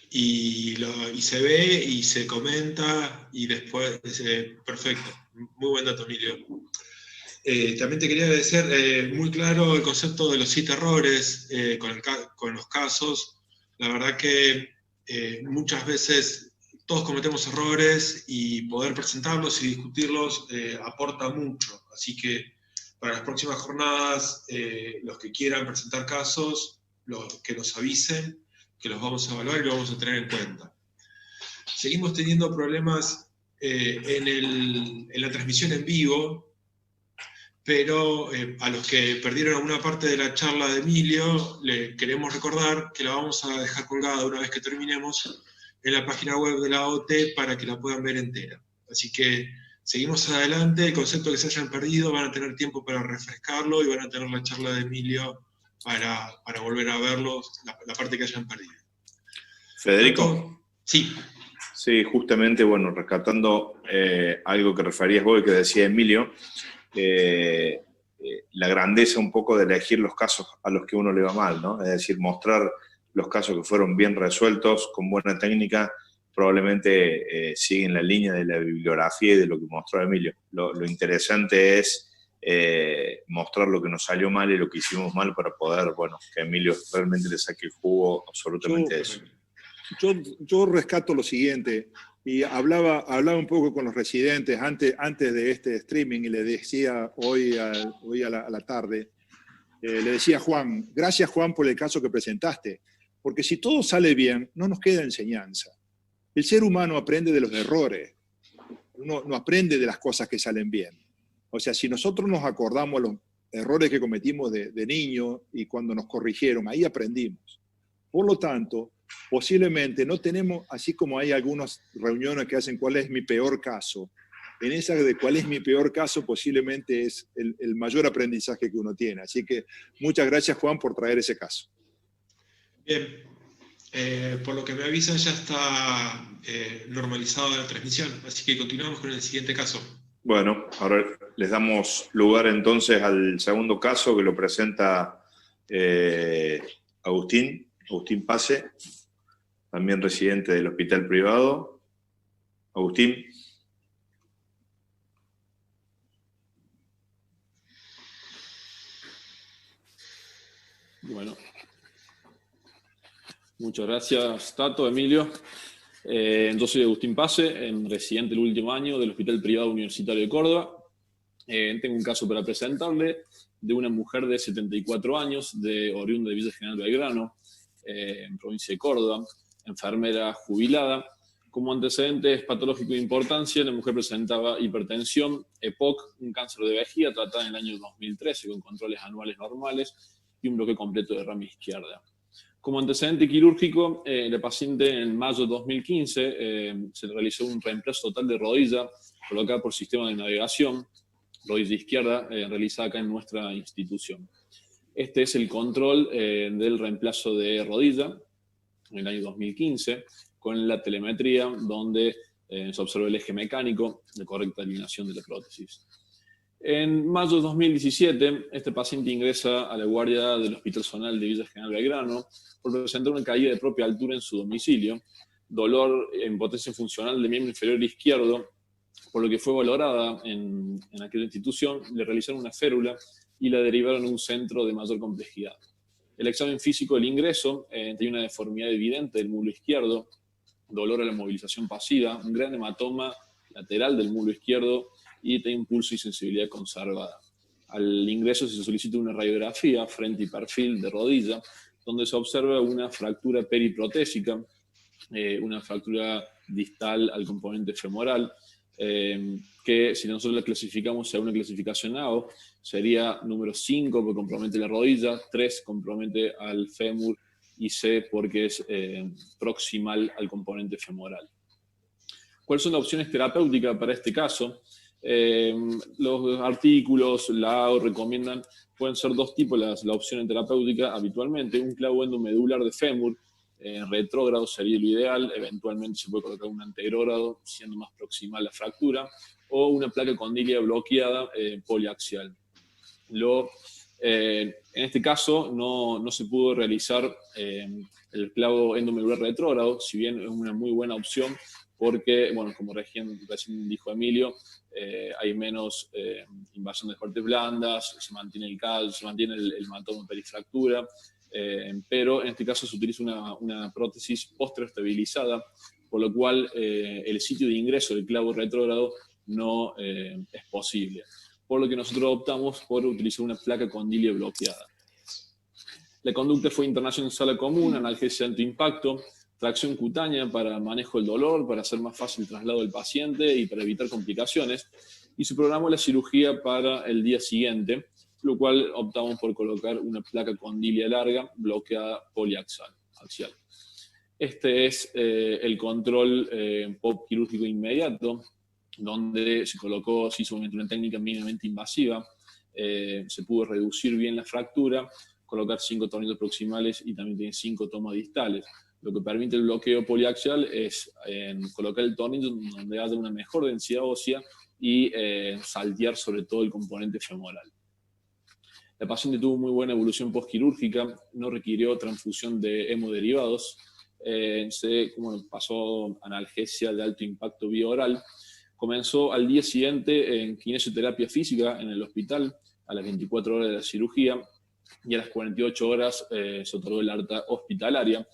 Y se ve y se comenta y después, perfecto, muy buen dato, Emilio. También te quería agradecer, muy claro el concepto de los 7 errores con los casos. La verdad que muchas veces todos cometemos errores y poder presentarlos y discutirlos aporta mucho. Así que para las próximas jornadas, los que quieran presentar casos, que nos avisen, que los vamos a evaluar y lo vamos a tener en cuenta. Seguimos teniendo problemas en la transmisión en vivo, pero a los que perdieron alguna parte de la charla de Emilio, le queremos recordar que la vamos a dejar colgada una vez que terminemos en la página web de la AOT para que la puedan ver entera. Así que seguimos adelante, el concepto que se hayan perdido van a tener tiempo para refrescarlo y van a tener la charla de Emilio para volver a verlo, la parte que hayan perdido. Federico. Sí. Sí, justamente, bueno, rescatando algo que referías vos y que decía Emilio, la grandeza un poco de elegir los casos a los que uno le va mal, ¿no? Es decir, mostrar los casos que fueron bien resueltos, con buena técnica, probablemente siguen la línea de la bibliografía y de lo que mostró Emilio. Lo interesante es mostrar lo que nos salió mal y lo que hicimos mal para poder, bueno, que Emilio realmente le saque el jugo absolutamente de eso. Yo rescato lo siguiente, y hablaba un poco con los residentes antes de este streaming, y le decía hoy a la tarde, le decía a Juan, gracias Juan por el caso que presentaste, porque si todo sale bien, no nos queda enseñanza. El ser humano aprende de los errores, uno no aprende de las cosas que salen bien. O sea, si nosotros nos acordamos los errores que cometimos de niño y cuando nos corrigieron, ahí aprendimos. Por lo tanto, posiblemente no tenemos, así como hay algunas reuniones que hacen cuál es mi peor caso, en esa de cuál es mi peor caso posiblemente es el mayor aprendizaje que uno tiene. Así que muchas gracias, Juan, por traer ese caso. Bien, por lo que me avisan ya está normalizada la transmisión, así que continuamos con el siguiente caso. Bueno, ahora les damos lugar entonces al segundo caso que lo presenta Agustín Pase, también residente del hospital privado. Agustín. Bueno, muchas gracias, Tato, Emilio. Yo soy Agustín Pase, residente del último año del Hospital Privado Universitario de Córdoba. Tengo un caso para presentarle de una mujer de 74 años, oriunda de Villa General Belgrano, en provincia de Córdoba, enfermera jubilada. Como antecedentes patológicos de importancia, la mujer presentaba hipertensión, EPOC, un cáncer de vejiga tratada en el año 2013 con controles anuales normales y un bloqueo completo de rama izquierda. Como antecedente quirúrgico, la paciente en mayo de 2015 se realizó un reemplazo total de rodilla colocada por sistema de navegación, rodilla izquierda, realizada acá en nuestra institución. Este es el control del reemplazo de rodilla en el año 2015 con la telemetría donde se observa el eje mecánico de correcta alineación de la prótesis. En mayo de 2017, este paciente ingresa a la guardia del Hospital Zonal de Villa General Belgrano por presentar una caída de propia altura en su domicilio, dolor en impotencia funcional del miembro inferior izquierdo, por lo que fue valorada en aquella institución, le realizaron una férula y la derivaron a un centro de mayor complejidad. El examen físico del ingreso tenía una deformidad evidente del muslo izquierdo, dolor a la movilización pasiva, un gran hematoma lateral del muslo izquierdo y tenía un pulso y sensibilidad conservada. Al ingreso se solicita una radiografía frente y perfil de rodilla, donde se observa una fractura periprotésica, una fractura distal al componente femoral, que si nosotros la clasificamos a una clasificación AO, sería número 5 porque compromete la rodilla, 3 compromete al fémur y C porque es proximal al componente femoral. ¿Cuáles son las opciones terapéuticas para este caso? Los artículos, la AO recomiendan, pueden ser dos tipos la opción terapéutica habitualmente, un clavo endomedular de fémur, retrógrado sería lo ideal, eventualmente se puede colocar un anterógrado, siendo más proximal la fractura, o una placa condilia bloqueada poliaxial. En este caso no se pudo realizar el clavo endomedular retrógrado, si bien es una muy buena opción, porque, bueno, como recién dijo Emilio, hay menos invasión de partes blandas, se mantiene el calcio, se mantiene el hematoma perifractura, pero en este caso se utiliza una prótesis posterior-estabilizada, por lo cual el sitio de ingreso del clavo retrógrado no es posible. Por lo que nosotros optamos por utilizar una placa condilia bloqueada. La conducta fue internación en sala común, analgesia de alto impacto, tracción cutánea para manejo del dolor, para hacer más fácil el traslado del paciente y para evitar complicaciones. Y se programó la cirugía para el día siguiente, lo cual optamos por colocar una placa condilia larga bloqueada poliaxial. Este es el control POP quirúrgico inmediato, donde se hizo una técnica mínimamente invasiva, se pudo reducir bien la fractura, colocar 5 tornillos proximales y también tiene 5 tomas distales. Lo que permite el bloqueo poliaxial es colocar el tornillo donde haya una mejor densidad ósea y saltear sobre todo el componente femoral. La paciente tuvo muy buena evolución postquirúrgica, no requirió transfusión de hemoderivados, pasó analgesia de alto impacto vía oral. Comenzó al día siguiente en kinesioterapia física en el hospital, a las 24 horas de la cirugía, y a las 48 horas se otorgó el alta hospitalaria.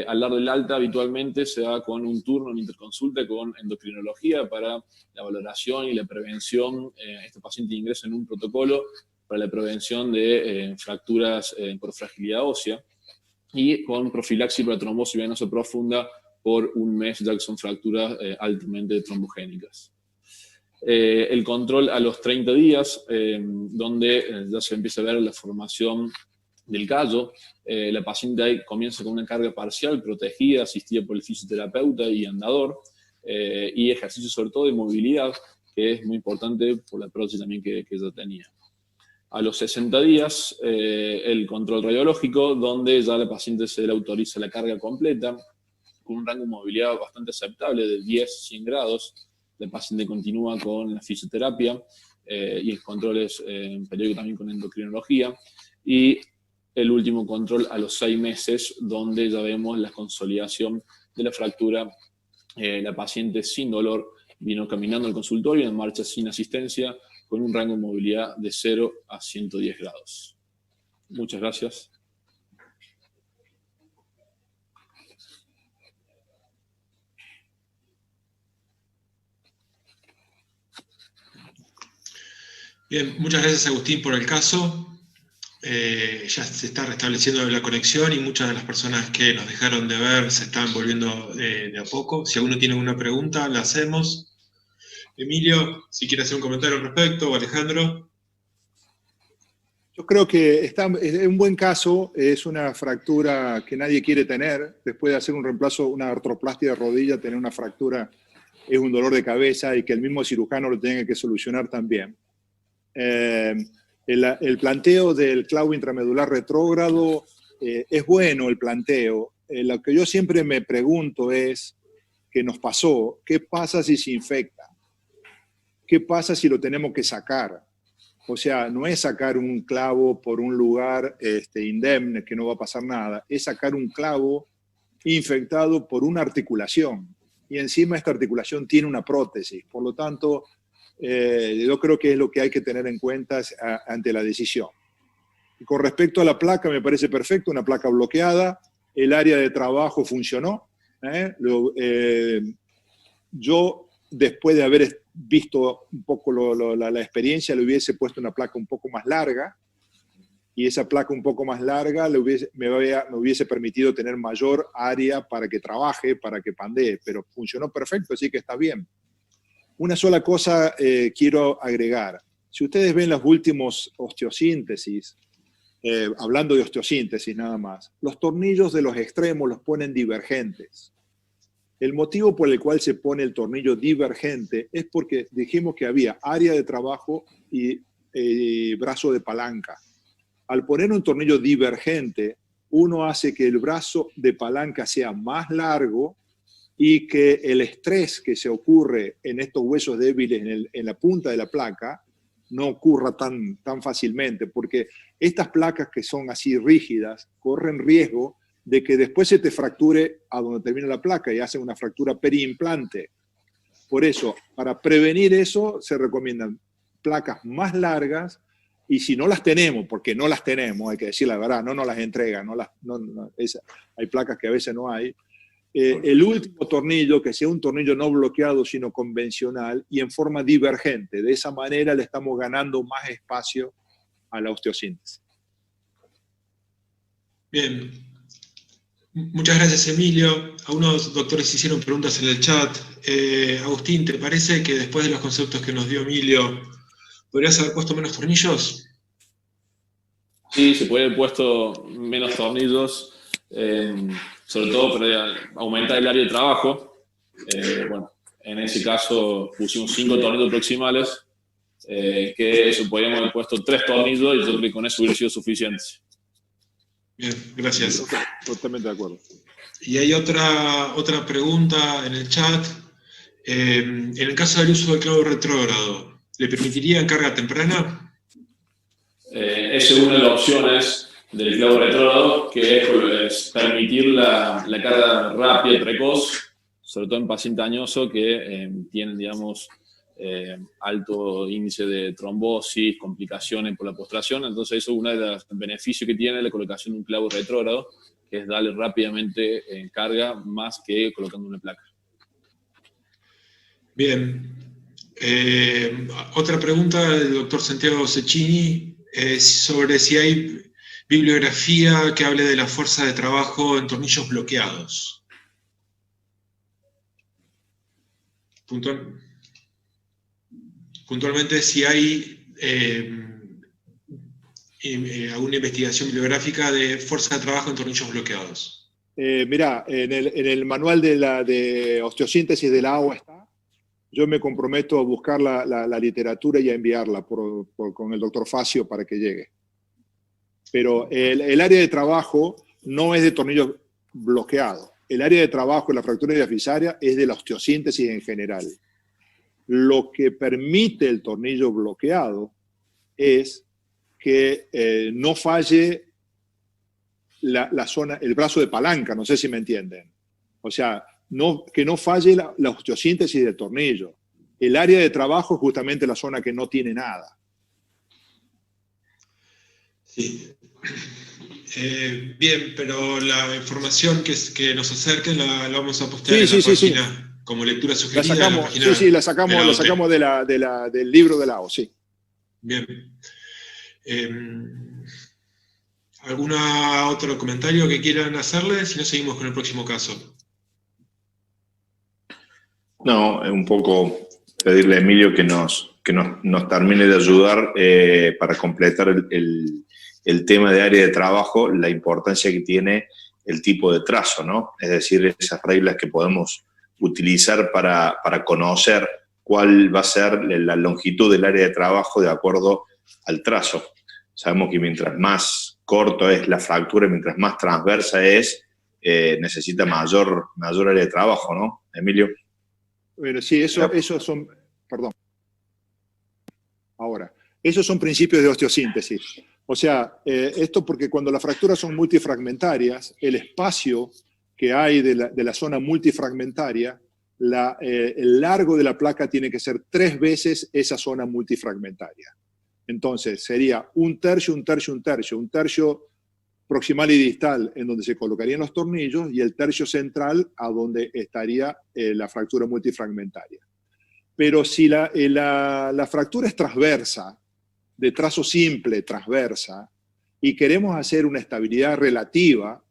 Al dar del alta, habitualmente se da con un turno en interconsulta con endocrinología para la valoración y la prevención. Este paciente ingresa en un protocolo para la prevención de fracturas por fragilidad ósea y con profilaxis para trombosis venosa profunda por un mes, ya que son fracturas altamente trombogénicas. El control a los 30 días, donde ya se empieza a ver la formación del callo. La paciente ahí comienza con una carga parcial, protegida, asistida por el fisioterapeuta y andador, y ejercicio sobre todo de movilidad, que es muy importante por la prótesis también que ella tenía. A los 60 días, el control radiológico, donde ya la paciente se le autoriza la carga completa, con un rango de movilidad bastante aceptable de 10-100 grados. La paciente continúa con la fisioterapia y el control es periódico también con endocrinología. Y el último control a los 6 meses, donde ya vemos la consolidación de la fractura. La paciente sin dolor vino caminando al consultorio en marcha sin asistencia, con un rango de movilidad de 0 a 110 grados. Muchas gracias. Bien, muchas gracias Agustín por el caso. Ya se está restableciendo la conexión y muchas de las personas que nos dejaron de ver se están volviendo de a poco. Si alguno tiene alguna pregunta, la hacemos. Emilio, si quiere hacer un comentario al respecto, o Alejandro. Yo creo que es un buen caso, es una fractura que nadie quiere tener. Después de hacer un reemplazo, una artroplastia de rodilla, tener una fractura es un dolor de cabeza y que el mismo cirujano lo tenga que solucionar también. El planteo del clavo intramedular retrógrado es bueno el planteo. Lo que yo siempre me pregunto es, ¿qué nos pasó? ¿Qué pasa si se infecta? ¿Qué pasa si lo tenemos que sacar? O sea, no es sacar un clavo por un lugar indemne, que no va a pasar nada, es sacar un clavo infectado por una articulación. Y encima esta articulación tiene una prótesis. Por lo tanto, yo creo que es lo que hay que tener en cuenta ante la decisión. Y con respecto a la placa, me parece perfecto, una placa bloqueada, el área de trabajo funcionó. Yo, después de haber visto un poco la experiencia, le hubiese puesto una placa un poco más larga, y esa placa un poco más larga me hubiese permitido tener mayor área para que trabaje, para que pandee, pero funcionó perfecto, así que está bien. Una sola cosa quiero agregar. Si ustedes ven los últimos osteosíntesis, hablando de osteosíntesis nada más, los tornillos de los extremos los ponen divergentes. El motivo por el cual se pone el tornillo divergente es porque dijimos que había área de trabajo y brazo de palanca. Al poner un tornillo divergente, uno hace que el brazo de palanca sea más largo y que el estrés que se ocurre en estos huesos débiles en la punta de la placa no ocurra tan fácilmente, porque estas placas que son así rígidas corren riesgo de que después se te fracture a donde termina la placa y hacen una fractura periimplante. Por eso, para prevenir eso, se recomiendan placas más largas, y si no las tenemos, porque no las tenemos, hay que decir la verdad, no nos las entregan, hay placas que a veces no hay, el último tornillo, que sea un tornillo no bloqueado, sino convencional y en forma divergente. De esa manera le estamos ganando más espacio a la osteosíntesis. Bien. Muchas gracias, Emilio. Algunos doctores hicieron preguntas en el chat. Agustín, ¿te parece que después de los conceptos que nos dio Emilio, podrías haber puesto menos tornillos? Sí, se puede haber puesto menos tornillos, sobre todo para aumentar el área de trabajo. Bueno, en ese caso pusimos 5 tornillos proximales, que eso podríamos haber puesto 3 tornillos y yo creo que con eso hubiera sido suficiente. Bien, gracias. Totalmente de acuerdo. Y hay otra pregunta en el chat. En el caso del uso del clavo retrógrado, ¿le permitirían carga temprana? Esa es una de las opciones del clavo retrógrado, que es permitir la carga rápida y precoz, sobre todo en paciente añoso que tienen, digamos, alto índice de trombosis, complicaciones por la postración. Entonces eso es uno de los beneficios que tiene la colocación de un clavo retrógrado, que es darle rápidamente carga más que colocando una placa. Bien. Otra pregunta del doctor Santiago Cecchini es sobre si hay bibliografía que hable de la fuerza de trabajo en tornillos bloqueados. Puntualmente, si hay alguna investigación bibliográfica de fuerza de trabajo en tornillos bloqueados. Mirá, en el manual de osteosíntesis de la AO está. Yo me comprometo a buscar la literatura y a enviarla con el doctor Facio para que llegue. Pero el área de trabajo no es de tornillos bloqueados. El área de trabajo en la fractura diafisaria es de la osteosíntesis en general. Lo que permite el tornillo bloqueado es que no falle la zona, el brazo de palanca, no sé si me entienden. O sea, que no falle la osteosíntesis del tornillo. El área de trabajo es justamente la zona que no tiene nada. Sí. Bien, pero la información que nos acerquen la vamos a postear en la página como lectura sugerida. La sacamos del libro de la AO, sí. Bien. ¿Algún otro comentario que quieran hacerle? Si no, seguimos con el próximo caso. No, un poco pedirle a Emilio que nos termine de ayudar para completar el tema de área de trabajo, la importancia que tiene el tipo de trazo, ¿no? Es decir, esas reglas que podemos utilizar para conocer cuál va a ser la longitud del área de trabajo de acuerdo al trazo. Sabemos que mientras más corto es la fractura, mientras más transversa es, necesita mayor área de trabajo, ¿no, Emilio? Bueno, sí, esos son, perdón. Ahora, esos son principios de osteosíntesis. O sea, esto porque cuando las fracturas son multifragmentarias, el espacio que hay de la zona multifragmentaria, el largo de la placa tiene que ser 3 veces esa zona multifragmentaria. Entonces, sería un tercio proximal y distal en donde se colocarían los tornillos y el tercio central a donde estaría la fractura multifragmentaria. Pero si la fractura es transversa, de trazo simple, transversa, y queremos hacer una estabilidad relativa,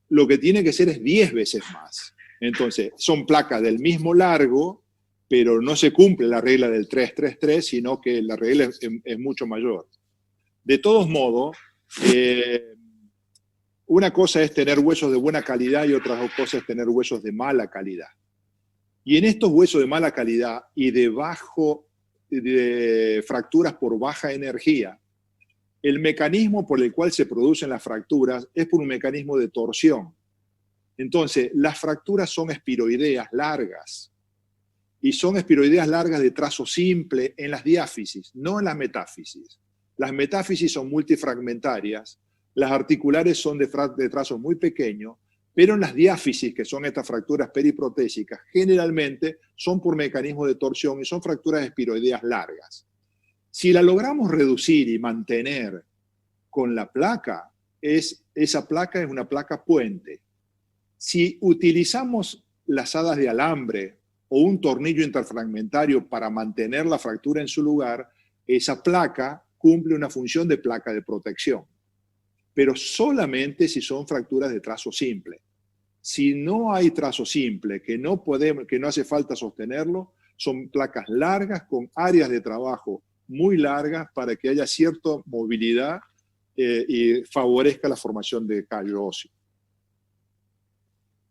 lo que tiene que ser es 10 veces más. Entonces, son placas del mismo largo, pero no se cumple la regla del 3-3-3, sino que la regla es mucho mayor. De todos modos, una cosa es tener huesos de buena calidad y otra cosa es tener huesos de mala calidad. Y en estos huesos de mala calidad y de fracturas por baja energía, el mecanismo por el cual se producen las fracturas es por un mecanismo de torsión. Entonces, las fracturas son espiroideas largas. Y son espiroideas largas de trazo simple en las diáfisis, no en las metáfisis. Las metáfisis son multifragmentarias, las articulares son de trazo muy pequeño, pero en las diáfisis, que son estas fracturas periprotésicas, generalmente son por mecanismo de torsión y son fracturas espiroideas largas. Si la logramos reducir y mantener con la placa, esa placa es una placa puente. Si utilizamos las hadas de alambre o un tornillo interfragmentario para mantener la fractura en su lugar, esa placa cumple una función de placa de protección. Pero solamente si son fracturas de trazo simple. Si no hay trazo simple, que no hace falta sostenerlo, son placas largas con áreas de trabajo muy largas para que haya cierta movilidad y favorezca la formación de callo óseo.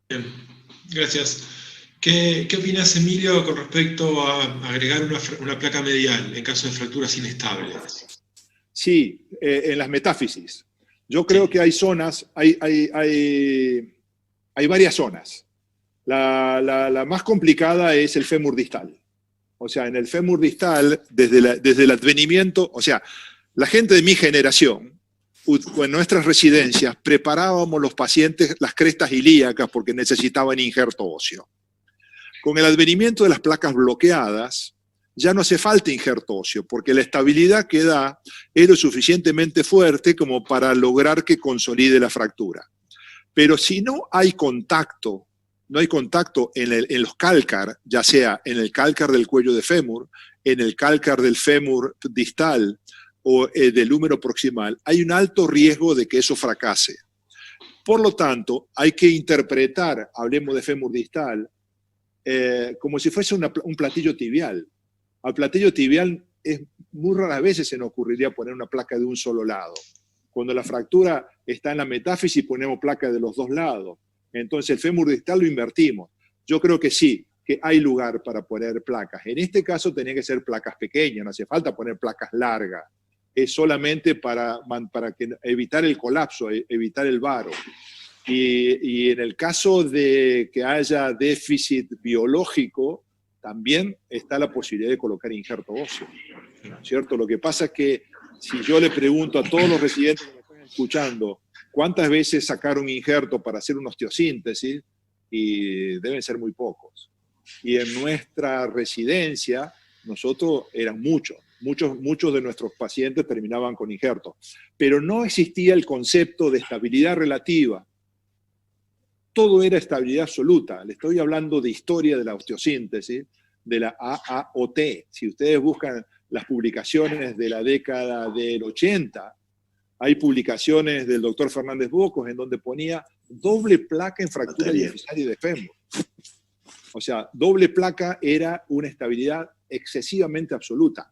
Bien, gracias. ¿Qué opinas, Emilio, con respecto a agregar una placa medial en caso de fracturas inestables? Sí, en las metáfisis. Yo creo que hay zonas, hay varias zonas. La más complicada es el fémur distal. O sea, en el fémur distal, desde el advenimiento, o sea, La gente de mi generación, en nuestras residencias, preparábamos los pacientes las crestas ilíacas porque necesitaban injerto óseo. Con el advenimiento de las placas bloqueadas, ya no hace falta injerto óseo, porque la estabilidad que da es lo suficientemente fuerte como para lograr que consolide la fractura. Pero si no hay contacto en los cálcar, ya sea en el cálcar del cuello de fémur, en el cálcar del fémur distal o del húmero proximal, hay un alto riesgo de que eso fracase. Por lo tanto, hay que interpretar, hablemos de fémur distal, como si fuese un platillo tibial. Al platillo tibial muy raras veces se nos ocurriría poner una placa de un solo lado. Cuando la fractura está en la metáfisis ponemos placa de los dos lados. Entonces el fémur distal lo invertimos. Yo creo que sí, que hay lugar para poner placas. En este caso tenían que ser placas pequeñas, no hace falta poner placas largas. Es solamente para evitar el colapso, evitar el varo. Y en el caso de que haya déficit biológico, también está la posibilidad de colocar injerto óseo, ¿cierto? Lo que pasa es que si yo le pregunto a todos los residentes que me están escuchando cuántas veces sacaron injerto para hacer una osteosíntesis, y deben ser muy pocos. Y en nuestra residencia, nosotros eran muchos de nuestros pacientes terminaban con injerto, pero no existía el concepto de estabilidad relativa. Todo era estabilidad absoluta. Le estoy hablando de historia de la osteosíntesis, de la AAOT. Si ustedes buscan las publicaciones de la década del 80, hay publicaciones del doctor Fernández Bocos en donde ponía doble placa en fractura diafisaria de fémur. O sea, doble placa era una estabilidad excesivamente absoluta.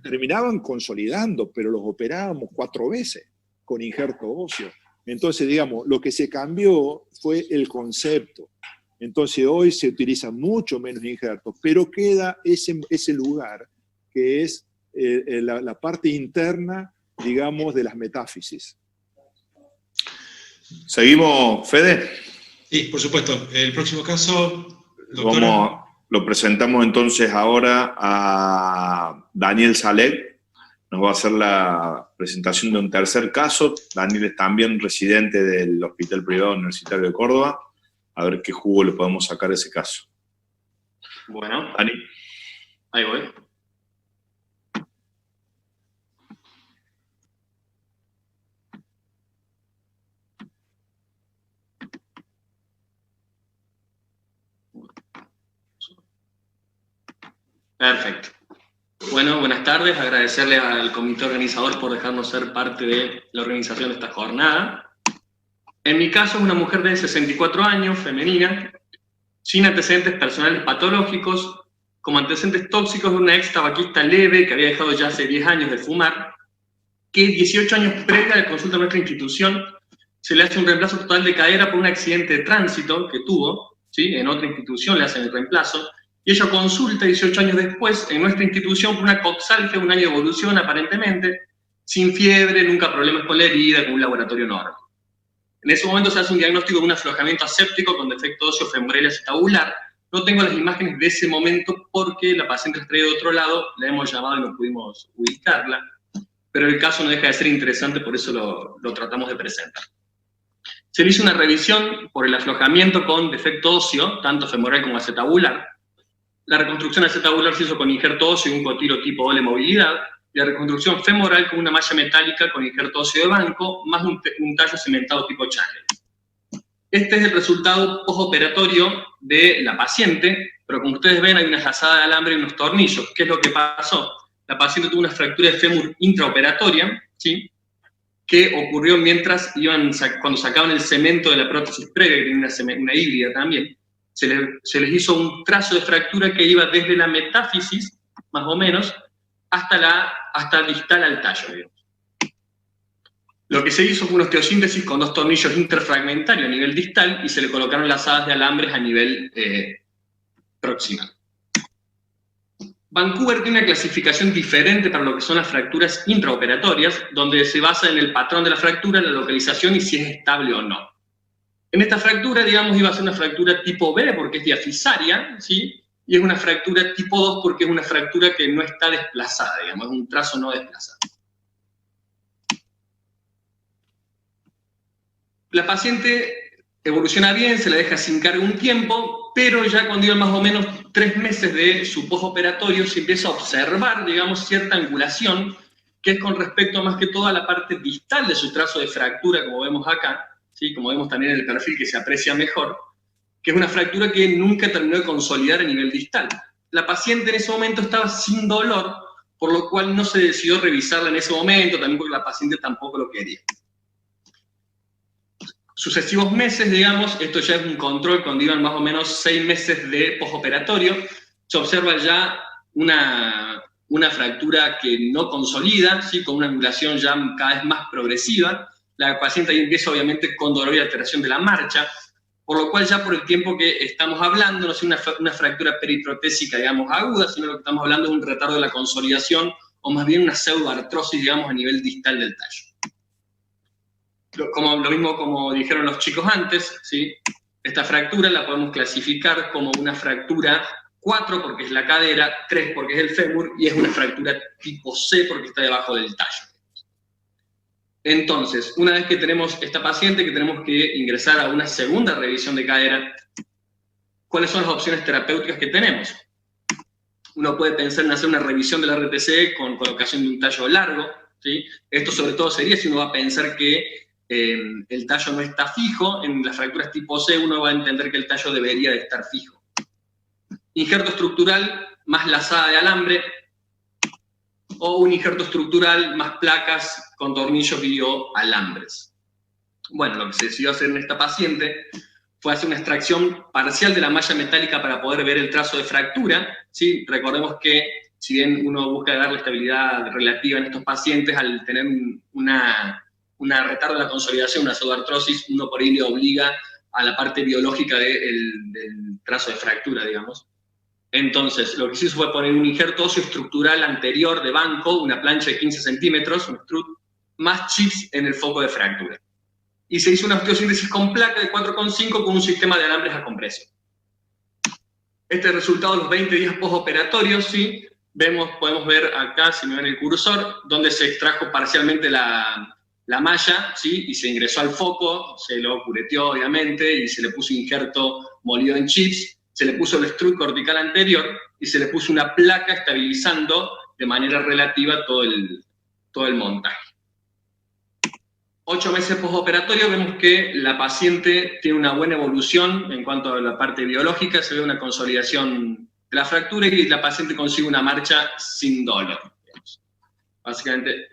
Terminaban consolidando, pero los operábamos 4 veces con injerto óseo. Entonces, digamos, lo que se cambió fue el concepto. Entonces, hoy se utiliza mucho menos injertos, pero queda ese lugar que es la parte interna, digamos, de las metáfisis. ¿Seguimos, Fede? Sí, por supuesto. El próximo caso, doctora. Lo presentamos entonces ahora a Daniel Salek. Nos va a hacer la presentación de un tercer caso. Daniel es también residente del Hospital Privado Universitario de Córdoba. A ver qué jugo le podemos sacar a ese caso. Bueno, Dani. Ahí voy. Perfecto. Bueno, buenas tardes. Agradecerle al comité organizador por dejarnos ser parte de la organización de esta jornada. En mi caso, es una mujer de 64 años, femenina, sin antecedentes personales patológicos, como antecedentes tóxicos de una ex tabaquista leve que había dejado ya hace 10 años de fumar, que 18 años previa de consulta a nuestra institución se le hace un reemplazo total de cadera por un accidente de tránsito que tuvo, ¿sí? En otra institución le hacen el reemplazo, y ella consulta 18 años después en nuestra institución por una coxalgia, un año de evolución aparentemente, sin fiebre, nunca problemas con la herida, con un laboratorio normal. En ese momento se hace un diagnóstico de un aflojamiento aséptico con defecto óseo femoral acetabular. No tengo las imágenes de ese momento porque la paciente la traía de otro lado, la hemos llamado y no pudimos ubicarla, pero el caso no deja de ser interesante, por eso lo tratamos de presentar. Se le hizo una revisión por el aflojamiento con defecto óseo, tanto femoral como acetabular. La reconstrucción acetabular se hizo con injerto óseo y un cotilo tipo doble movilidad, y la reconstrucción femoral con una malla metálica con injerto óseo de banco, más un tallo cementado tipo channel. Este es el resultado postoperatorio de la paciente, pero como ustedes ven hay una lazada de alambre y unos tornillos. ¿Qué es lo que pasó? La paciente tuvo una fractura de fémur intraoperatoria, ¿sí? Que ocurrió mientras cuando sacaban el cemento de la prótesis previa, que tiene una híbrida también. Se les hizo un trazo de fractura que iba desde la metáfisis, más o menos, hasta distal al tallo, digamos. Lo que se hizo fue una osteosíntesis con 2 tornillos interfragmentarios a nivel distal y se le colocaron lazadas de alambres a nivel proximal. Vancouver tiene una clasificación diferente para lo que son las fracturas intraoperatorias, donde se basa en el patrón de la fractura, la localización y si es estable o no. En esta fractura, digamos, iba a ser una fractura tipo B porque es diafisaria, ¿sí? Y es una fractura tipo 2 porque es una fractura que no está desplazada, digamos, es un trazo no desplazado. La paciente evoluciona bien, se la deja sin cargo un tiempo, pero ya cuando iban más o menos 3 meses de su postoperatorio se empieza a observar, digamos, cierta angulación, que es con respecto más que todo a la parte distal de su trazo de fractura, como vemos acá, ¿sí? Como vemos también en el perfil que se aprecia mejor, que es una fractura que nunca terminó de consolidar a nivel distal. La paciente en ese momento estaba sin dolor, por lo cual no se decidió revisarla en ese momento, también porque la paciente tampoco lo quería. Sucesivos meses, digamos, esto ya es un control cuando iban más o menos 6 meses de postoperatorio, se observa ya una fractura que no consolida, ¿sí? Con una angulación ya cada vez más progresiva. La paciente ahí empieza obviamente con dolor y alteración de la marcha, por lo cual ya por el tiempo que estamos hablando, no es una fractura periprotésica, digamos, aguda, sino lo que estamos hablando es un retardo de la consolidación, o más bien una pseudoartrosis, digamos, a nivel distal del tallo. Lo mismo como dijeron los chicos antes, ¿sí? Esta fractura la podemos clasificar como una fractura 4 porque es la cadera, 3 porque es el fémur, y es una fractura tipo C porque está debajo del tallo. Entonces, una vez que tenemos esta paciente, que tenemos que ingresar a una segunda revisión de cadera, ¿cuáles son las opciones terapéuticas que tenemos? Uno puede pensar en hacer una revisión de la RTC con colocación de un tallo largo, ¿sí? Esto sobre todo sería si uno va a pensar que el tallo no está fijo. En las fracturas tipo C uno va a entender que el tallo debería de estar fijo. Injerto estructural más lazada de alambre, o un injerto estructural más placas con tornillos y o alambres. Bueno, lo que se decidió hacer en esta paciente fue hacer una extracción parcial de la malla metálica para poder ver el trazo de fractura, ¿sí? Recordemos que si bien uno busca darle estabilidad relativa en estos pacientes, al tener una retardo de la consolidación, una pseudoartrosis, uno por ahí le obliga a la parte biológica del trazo de fractura, digamos. Entonces, lo que se hizo fue poner un injerto óseo estructural anterior de banco, una plancha de 15 centímetros, un strut, más chips en el foco de fractura. Y se hizo una osteosíntesis con placa de 4,5 con un sistema de alambres a compresión. Este resultado, los 20 días postoperatorios, ¿sí? Podemos ver acá, si me ven el cursor, donde se extrajo parcialmente la malla, ¿sí? Y se ingresó al foco, se lo cureteó obviamente, y se le puso injerto molido en chips, se le puso el strut cortical anterior, y se le puso una placa estabilizando de manera relativa todo el montaje. 8 meses postoperatorio vemos que la paciente tiene una buena evolución en cuanto a la parte biológica, se ve una consolidación de la fractura y la paciente consigue una marcha sin dolor. Básicamente,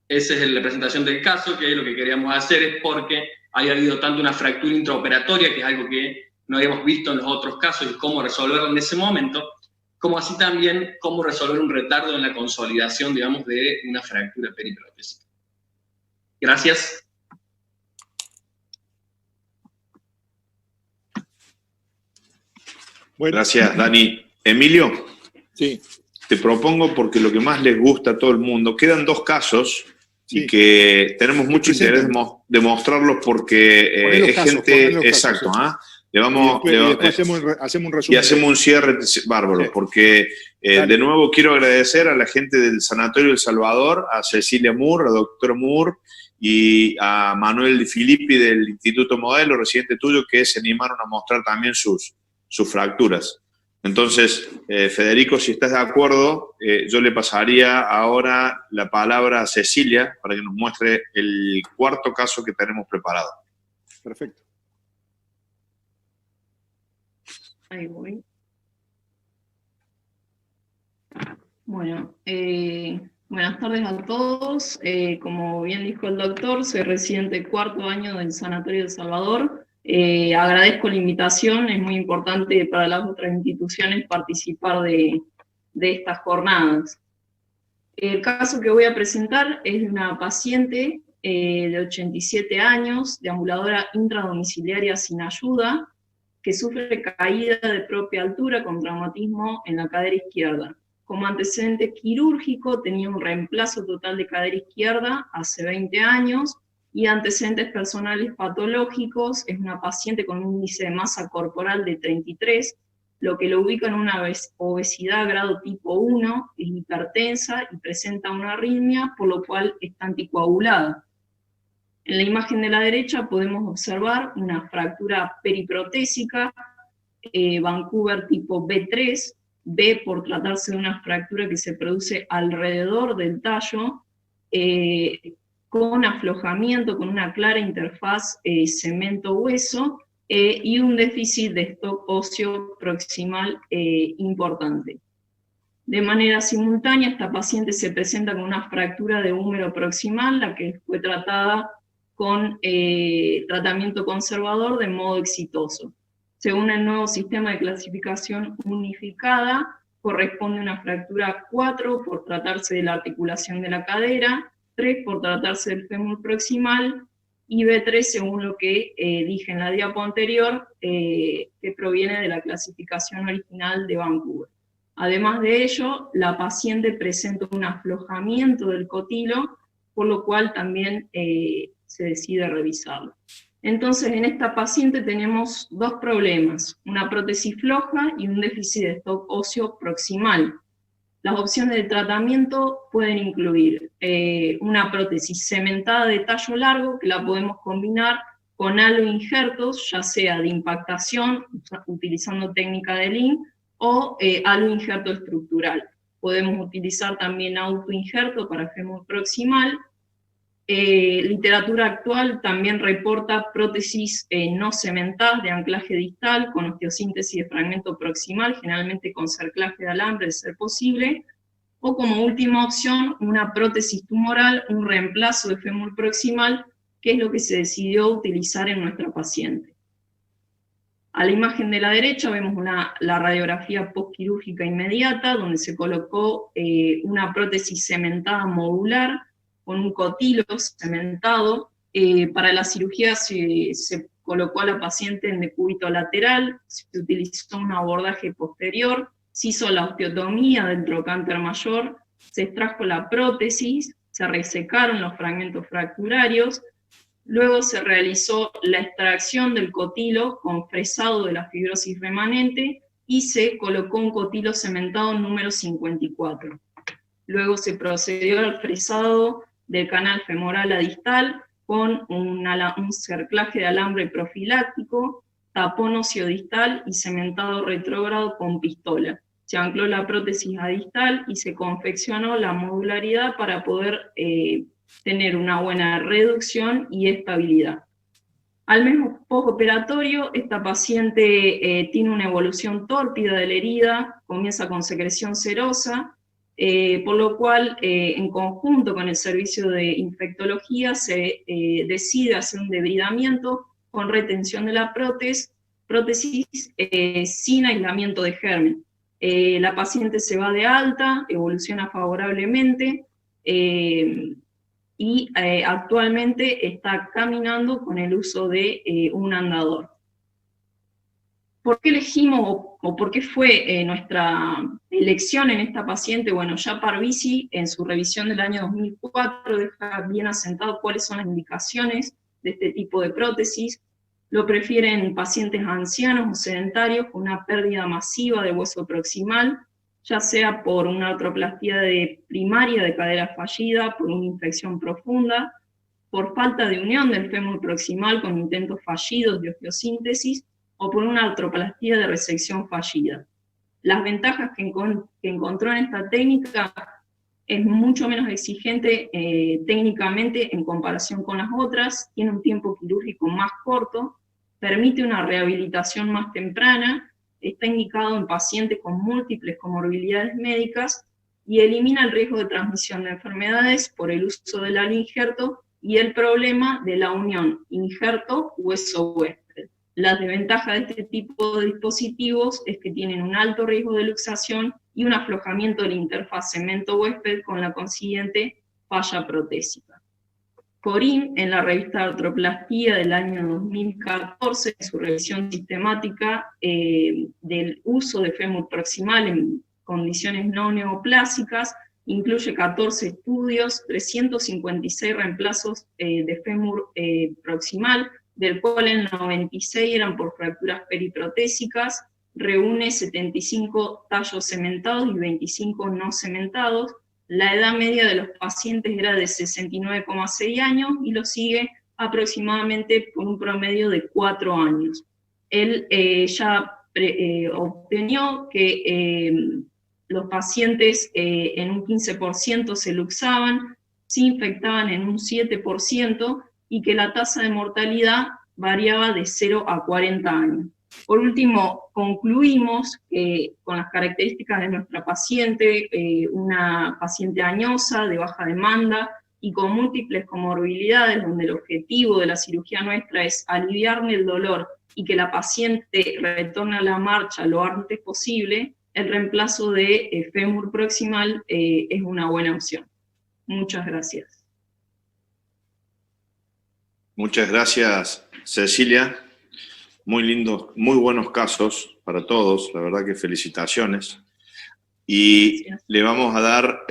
esa es la presentación del caso, que lo que queríamos hacer es porque haya habido tanto una fractura intraoperatoria, que es algo que no habíamos visto en los otros casos, y cómo resolverlo en ese momento, como así también cómo resolver un retardo en la consolidación, digamos, de una fractura periprotésica. Gracias. Bueno. Gracias, Dani. Emilio, sí. Te propongo, porque lo que más les gusta a todo el mundo, quedan 2 casos, sí, y que tenemos mucho interés de mostrarlos porque es gente... Exacto, ¿ah? Le vamos, y después hacemos un resumen. Y hacemos un cierre bárbaro, sí, porque de nuevo quiero agradecer a la gente del Sanatorio El Salvador, a Cecilia Moore, a la doctora Moore, y a Manuel Di Filippi del Instituto Modelo, residente tuyo, que se animaron a mostrar también sus fracturas. Entonces, Federico, si estás de acuerdo, yo le pasaría ahora la palabra a Cecilia para que nos muestre el 4.º caso que tenemos preparado. Perfecto. Ahí voy. Bueno, buenas tardes a todos. Como bien dijo el doctor, soy residente del 4.º año del Sanatorio El Salvador. Agradezco la invitación, es muy importante para las otras instituciones participar de estas jornadas. El caso que voy a presentar es de una paciente de 87 años, deambuladora intradomiciliaria sin ayuda, que sufre caída de propia altura con traumatismo en la cadera izquierda. Como antecedente quirúrgico tenía un reemplazo total de cadera izquierda hace 20 años, y antecedentes personales patológicos, es una paciente con un índice de masa corporal de 33, lo que lo ubica en una obesidad grado tipo 1, es hipertensa y presenta una arritmia, por lo cual está anticoagulada. En la imagen de la derecha podemos observar una fractura periprotésica, Vancouver tipo B3, B por tratarse de una fractura que se produce alrededor del tallo, con aflojamiento, con una clara interfaz cemento-hueso, y un déficit de stock óseo proximal importante. De manera simultánea, esta paciente se presenta con una fractura de húmero proximal, la que fue tratada con tratamiento conservador de modo exitoso. Según el nuevo sistema de clasificación unificada, corresponde a una fractura 4 por tratarse de la articulación de la cadera, 3 por tratarse del fémur proximal, y B3 según lo que dije en la diapo anterior, que proviene de la clasificación original de Vancouver. Además de ello, la paciente presenta un aflojamiento del cotilo, por lo cual también se decide revisarlo. Entonces, en esta paciente tenemos dos problemas, una prótesis floja y un déficit de stock óseo proximal. Las opciones de tratamiento pueden incluir una prótesis cementada de tallo largo, que la podemos combinar con aloinjertos, ya sea de impactación, utilizando técnica de Lean, o aloinjerto estructural. Podemos utilizar también autoinjerto para fémur proximal. Literatura actual también reporta prótesis no cementadas de anclaje distal con osteosíntesis de fragmento proximal, generalmente con cerclaje de alambre de ser posible, o como última opción una prótesis tumoral, un reemplazo de fémur proximal, que es lo que se decidió utilizar en nuestra paciente. A la imagen de la derecha vemos la radiografía postquirúrgica inmediata, donde se colocó una prótesis cementada modular, con un cotilo cementado. Para la cirugía se colocó a la paciente en decúbito lateral, se utilizó un abordaje posterior, se hizo la osteotomía del trocánter mayor, se extrajo la prótesis, se resecaron los fragmentos fracturarios, luego se realizó la extracción del cotilo con fresado de la fibrosis remanente y se colocó un cotilo cementado número 54. Luego se procedió al fresado del canal femoral a distal con un cerclaje de alambre profiláctico, tapón óseo distal y cementado retrógrado con pistola. Se ancló la prótesis a distal y se confeccionó la modularidad para poder tener una buena reducción y estabilidad. Al mes postoperatorio, esta paciente tiene una evolución tórpida de la herida, comienza con secreción serosa, por lo cual, en conjunto con el servicio de infectología, se decide hacer un debridamiento con retención de la prótesis sin aislamiento de germen. La paciente se va de alta, evoluciona favorablemente, y actualmente está caminando con el uso de un andador. ¿Por qué elegimos o por qué fue nuestra elección en esta paciente? Bueno, ya Parvizi en su revisión del año 2004 deja bien asentado cuáles son las indicaciones de este tipo de prótesis. Lo prefieren pacientes ancianos o sedentarios con una pérdida masiva de hueso proximal, ya sea por una artroplastía primaria de cadera fallida, por una infección profunda, por falta de unión del fémur proximal con intentos fallidos de osteosíntesis, o por una artroplastía de resección fallida. Las ventajas que encontró en esta técnica es mucho menos exigente técnicamente en comparación con las otras, tiene un tiempo quirúrgico más corto, permite una rehabilitación más temprana, está indicado en pacientes con múltiples comorbilidades médicas y elimina el riesgo de transmisión de enfermedades por el uso del aloinjerto y el problema de la unión injerto-hueso-huésped. La desventaja de este tipo de dispositivos es que tienen un alto riesgo de luxación y un aflojamiento de la interfaz cemento-huésped con la consiguiente falla protésica. Corín, en la revista Artroplastía del año 2014, en su revisión sistemática del uso de fémur proximal en condiciones no neoplásicas, incluye 14 estudios, 356 reemplazos de fémur proximal, del cual el 96 eran por fracturas periprotésicas, reúne 75 tallos cementados y 25 no cementados. La edad media de los pacientes era de 69,6 años y lo sigue aproximadamente por un promedio de 4 años. Él ya obtenió que los pacientes en un 15% se luxaban, se infectaban en un 7% y que la tasa de mortalidad variaba de 0 a 40 años. Por último, concluimos con las características de nuestra paciente, una paciente añosa, de baja demanda y con múltiples comorbilidades, donde el objetivo de la cirugía nuestra es aliviarle el dolor y que la paciente retorne a la marcha lo antes posible. El reemplazo de fémur proximal es una buena opción. Muchas gracias. Muchas gracias, Cecilia. Muy lindos, muy buenos casos para todos, la verdad que felicitaciones. Y gracias. Le vamos a dar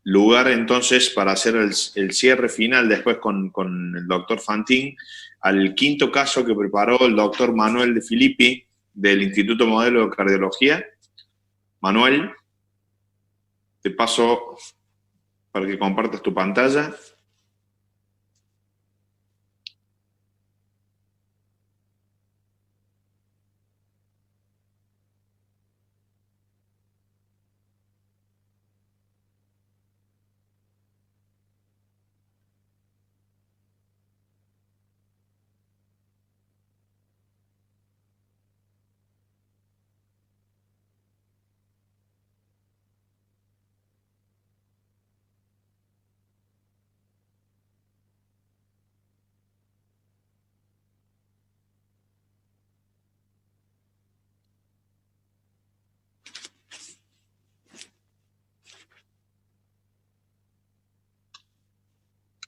lugar entonces para hacer el cierre final después con el doctor Fantín, al quinto caso que preparó el doctor Manuel de Filippi del Instituto Modelo de Cardiología. Manuel, te paso para que compartas tu pantalla.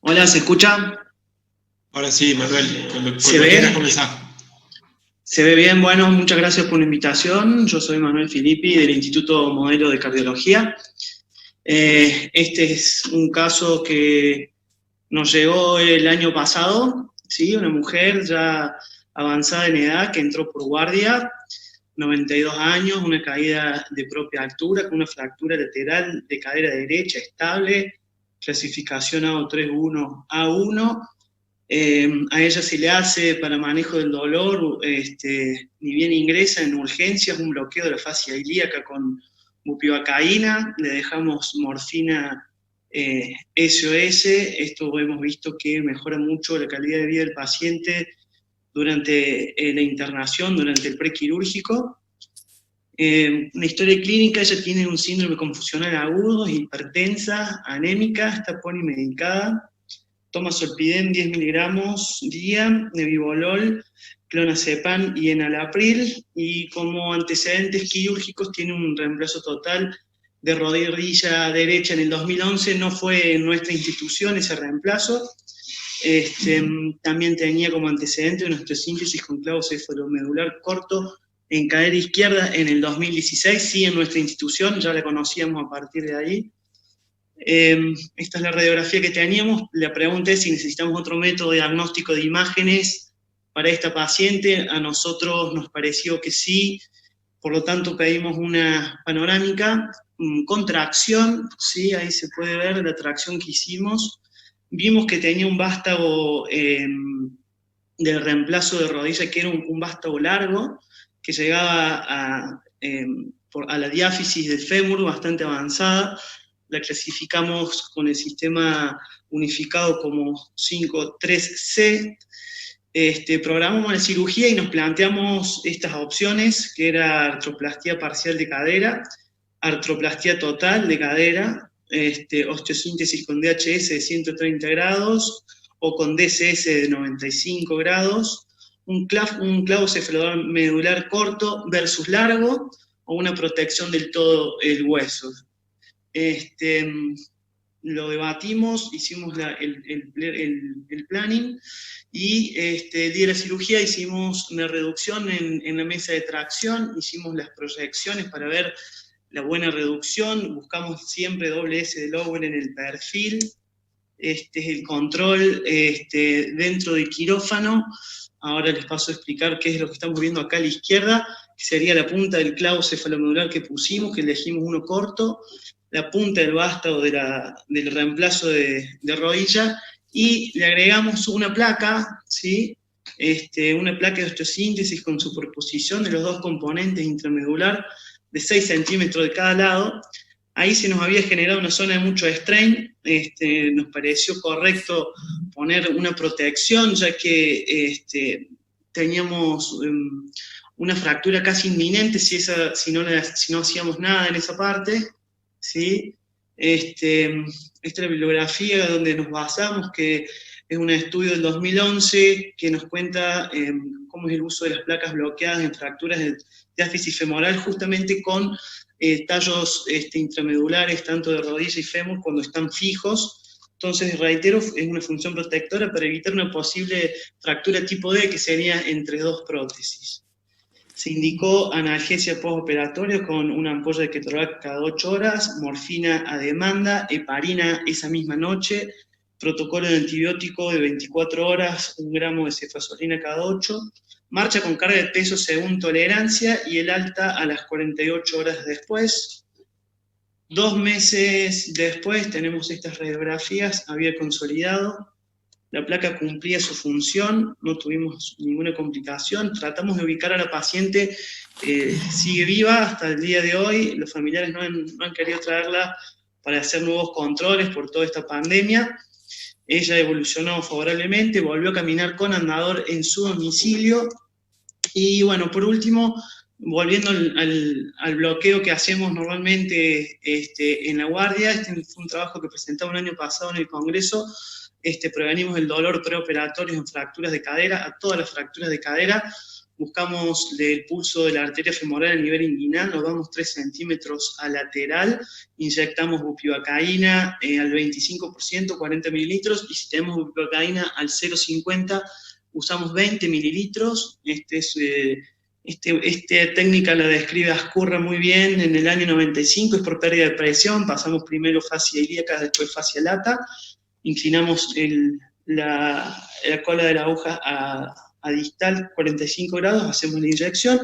Hola, ¿se escucha? Ahora sí, Manuel, cuando ¿Se ve? quieras comenzar. Se ve bien, bueno, muchas gracias por la invitación. Yo soy Manuel Filippi del Instituto Modelo de Cardiología. Este es un caso que nos llegó el año pasado, ¿sí? Una mujer ya avanzada en edad que entró por guardia, 92 años, una caída de propia altura, con una fractura lateral de cadera derecha estable, clasificación AO3-1A1. A ella se le hace para manejo del dolor, ni bien ingresa en urgencias, un bloqueo de la fascia ilíaca con bupivacaína, le dejamos morfina SOS. Esto hemos visto que mejora mucho la calidad de vida del paciente durante la internación, durante el prequirúrgico. Una historia clínica: ella tiene un síndrome confusional agudo, hipertensa, anémica, está polimedicada, toma Zolpidem 10 miligramos día, Nebivolol, Clonazepam y Enalapril, y como antecedentes quirúrgicos tiene un reemplazo total de rodilla derecha en el 2011, no fue en nuestra institución ese reemplazo. También tenía como antecedente una osteosíntesis con clavo cefalomedular corto en cadera izquierda en el 2016, sí en nuestra institución, ya la conocíamos a partir de ahí. Esta es la radiografía que teníamos. La pregunta es si necesitamos otro método de diagnóstico de imágenes para esta paciente. A nosotros nos pareció que sí, por lo tanto pedimos una panorámica con tracción, ¿sí? Ahí se puede ver la tracción que hicimos. Vimos que tenía un vástago de reemplazo de rodilla, que era un vástago largo, que llegaba a la diáfisis del fémur bastante avanzada. La clasificamos con el sistema unificado como 5-3C. Programamos la cirugía y nos planteamos estas opciones, que era artroplastía parcial de cadera, artroplastía total de cadera, osteosíntesis con DHS de 130 grados o con DCS de 95 grados, un clavo cefalomedular corto versus largo, o una protección del todo el hueso. Lo debatimos, hicimos el planning, y el día de la cirugía hicimos una reducción en la mesa de tracción, hicimos las proyecciones para ver la buena reducción, buscamos siempre doble S de Lowell en el perfil. Este es el control dentro del quirófano. Ahora les paso a explicar qué es lo que estamos viendo acá a la izquierda, que sería la punta del clavo cefalomedular que pusimos, que elegimos uno corto, la punta del vástago del reemplazo de rodilla, y le agregamos una placa, ¿sí? Una placa de osteosíntesis con superposición de los dos componentes intramedular de 6 centímetros de cada lado. Ahí se nos había generado una zona de mucho strain, nos pareció correcto poner una protección, ya que teníamos una fractura casi inminente si no hacíamos nada en esa parte, ¿sí? Esta es la bibliografía donde nos basamos, que es un estudio del 2011 que nos cuenta cómo es el uso de las placas bloqueadas en fracturas de diáfisis femoral, justamente con tallos intramedulares, tanto de rodilla y fémur, cuando están fijos. Entonces, reitero, es una función protectora para evitar una posible fractura tipo D, que sería entre dos prótesis. Se indicó analgesia postoperatoria con una ampolla de ketorolac cada 8 horas, morfina a demanda, heparina esa misma noche, protocolo de antibiótico de 24 horas, 1 gramo de cefazolina cada 8, marcha con carga de peso según tolerancia y el alta a las 48 horas después. 2 meses después tenemos estas radiografías, había consolidado, la placa cumplía su función, no tuvimos ninguna complicación, tratamos de ubicar a la paciente, sigue viva hasta el día de hoy, los familiares no han querido traerla para hacer nuevos controles por toda esta pandemia. Ella evolucionó favorablemente, volvió a caminar con andador en su domicilio. Y bueno, por último, volviendo al bloqueo que hacemos normalmente en la guardia, fue un trabajo que presentamos el año pasado en el Congreso. Prevenimos el dolor preoperatorio en fracturas de cadera, a todas las fracturas de cadera. Buscamos el pulso de la arteria femoral a nivel inguinal, nos vamos 3 centímetros a lateral, inyectamos bupivacaína al 25%, 40 mililitros, y si tenemos bupivacaína al 0,50, usamos 20 mililitros. Esta técnica la describe Azcurra muy bien en el año 95, es por pérdida de presión, pasamos primero fascia ilíaca, después fascia lata, inclinamos la cola de la aguja a distal 45 grados, hacemos la inyección,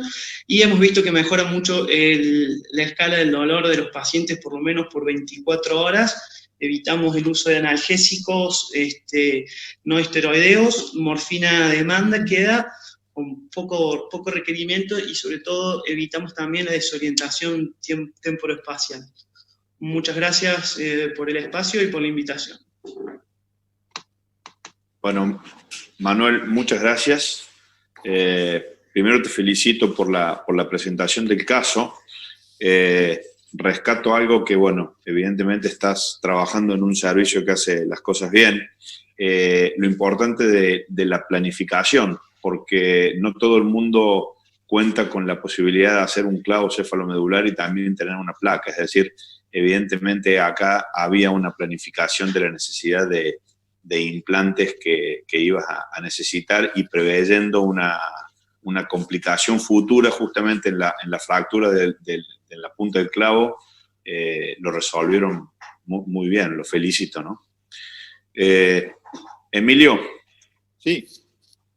y hemos visto que mejora mucho la escala del dolor de los pacientes, por lo menos por 24 horas, evitamos el uso de analgésicos no esteroideos, morfina a demanda queda con poco requerimiento, y sobre todo evitamos también la desorientación temporoespacial. Muchas gracias por el espacio y por la invitación. Bueno, Manuel, muchas gracias. Primero te felicito por la presentación del caso. Rescato algo que, bueno, evidentemente estás trabajando en un servicio que hace las cosas bien. Lo importante de la planificación, porque no todo el mundo cuenta con la posibilidad de hacer un clavo cefalomedular y también tener una placa. Es decir, evidentemente acá había una planificación de la necesidad de implantes que ibas a necesitar, y preveyendo una complicación futura justamente en la fractura de la punta del clavo, lo resolvieron muy bien, lo felicito, ¿no? Emilio. Sí.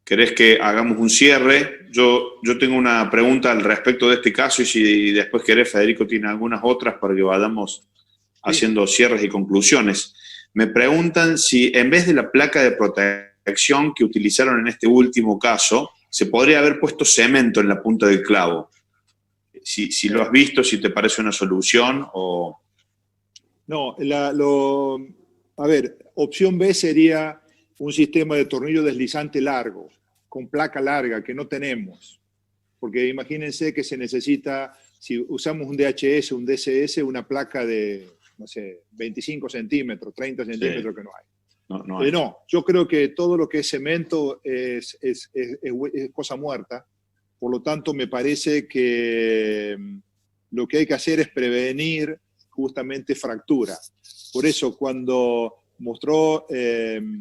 ¿Querés que hagamos un cierre? Yo tengo una pregunta al respecto de este caso, y si después querés, Federico tiene algunas otras para que vayamos haciendo cierres y conclusiones. Me preguntan si en vez de la placa de protección que utilizaron en este último caso, se podría haber puesto cemento en la punta del clavo. Si lo has visto, si te parece una solución o... No, a ver, opción B sería un sistema de tornillo deslizante largo, con placa larga, que no tenemos. Porque imagínense que se necesita, si usamos un DHS, un DCS, una placa de, no sé, 25 centímetros, 30 centímetros, sí, que no hay. No hay. No, yo creo que todo lo que es cemento es cosa muerta. Por lo tanto, me parece que lo que hay que hacer es prevenir justamente fractura. Por eso, cuando mostró el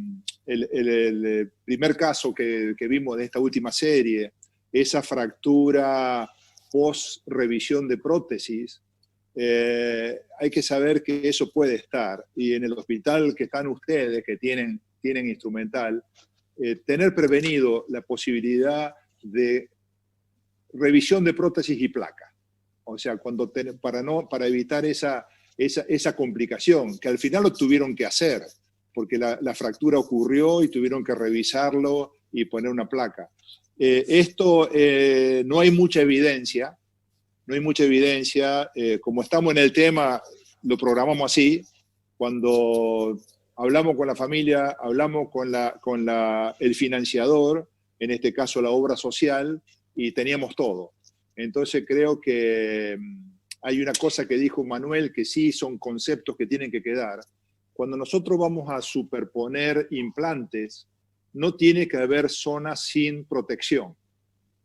primer caso que vimos de esta última serie, esa fractura post-revisión de prótesis, hay que saber que eso puede estar. Y en el hospital que están ustedes, que tienen instrumental, tener prevenido la posibilidad de revisión de prótesis y placa. O sea, para evitar esa complicación, que al final lo tuvieron que hacer. porque la fractura ocurrió y tuvieron que revisarlo y poner una placa. Esto no hay mucha evidencia, como estamos en el tema, lo programamos así. Cuando hablamos con la familia, hablamos con el financiador, en este caso la obra social, y teníamos todo. Entonces creo que hay una cosa que dijo Manuel, que sí son conceptos que tienen que quedar. Cuando nosotros vamos a superponer implantes, no tiene que haber zonas sin protección.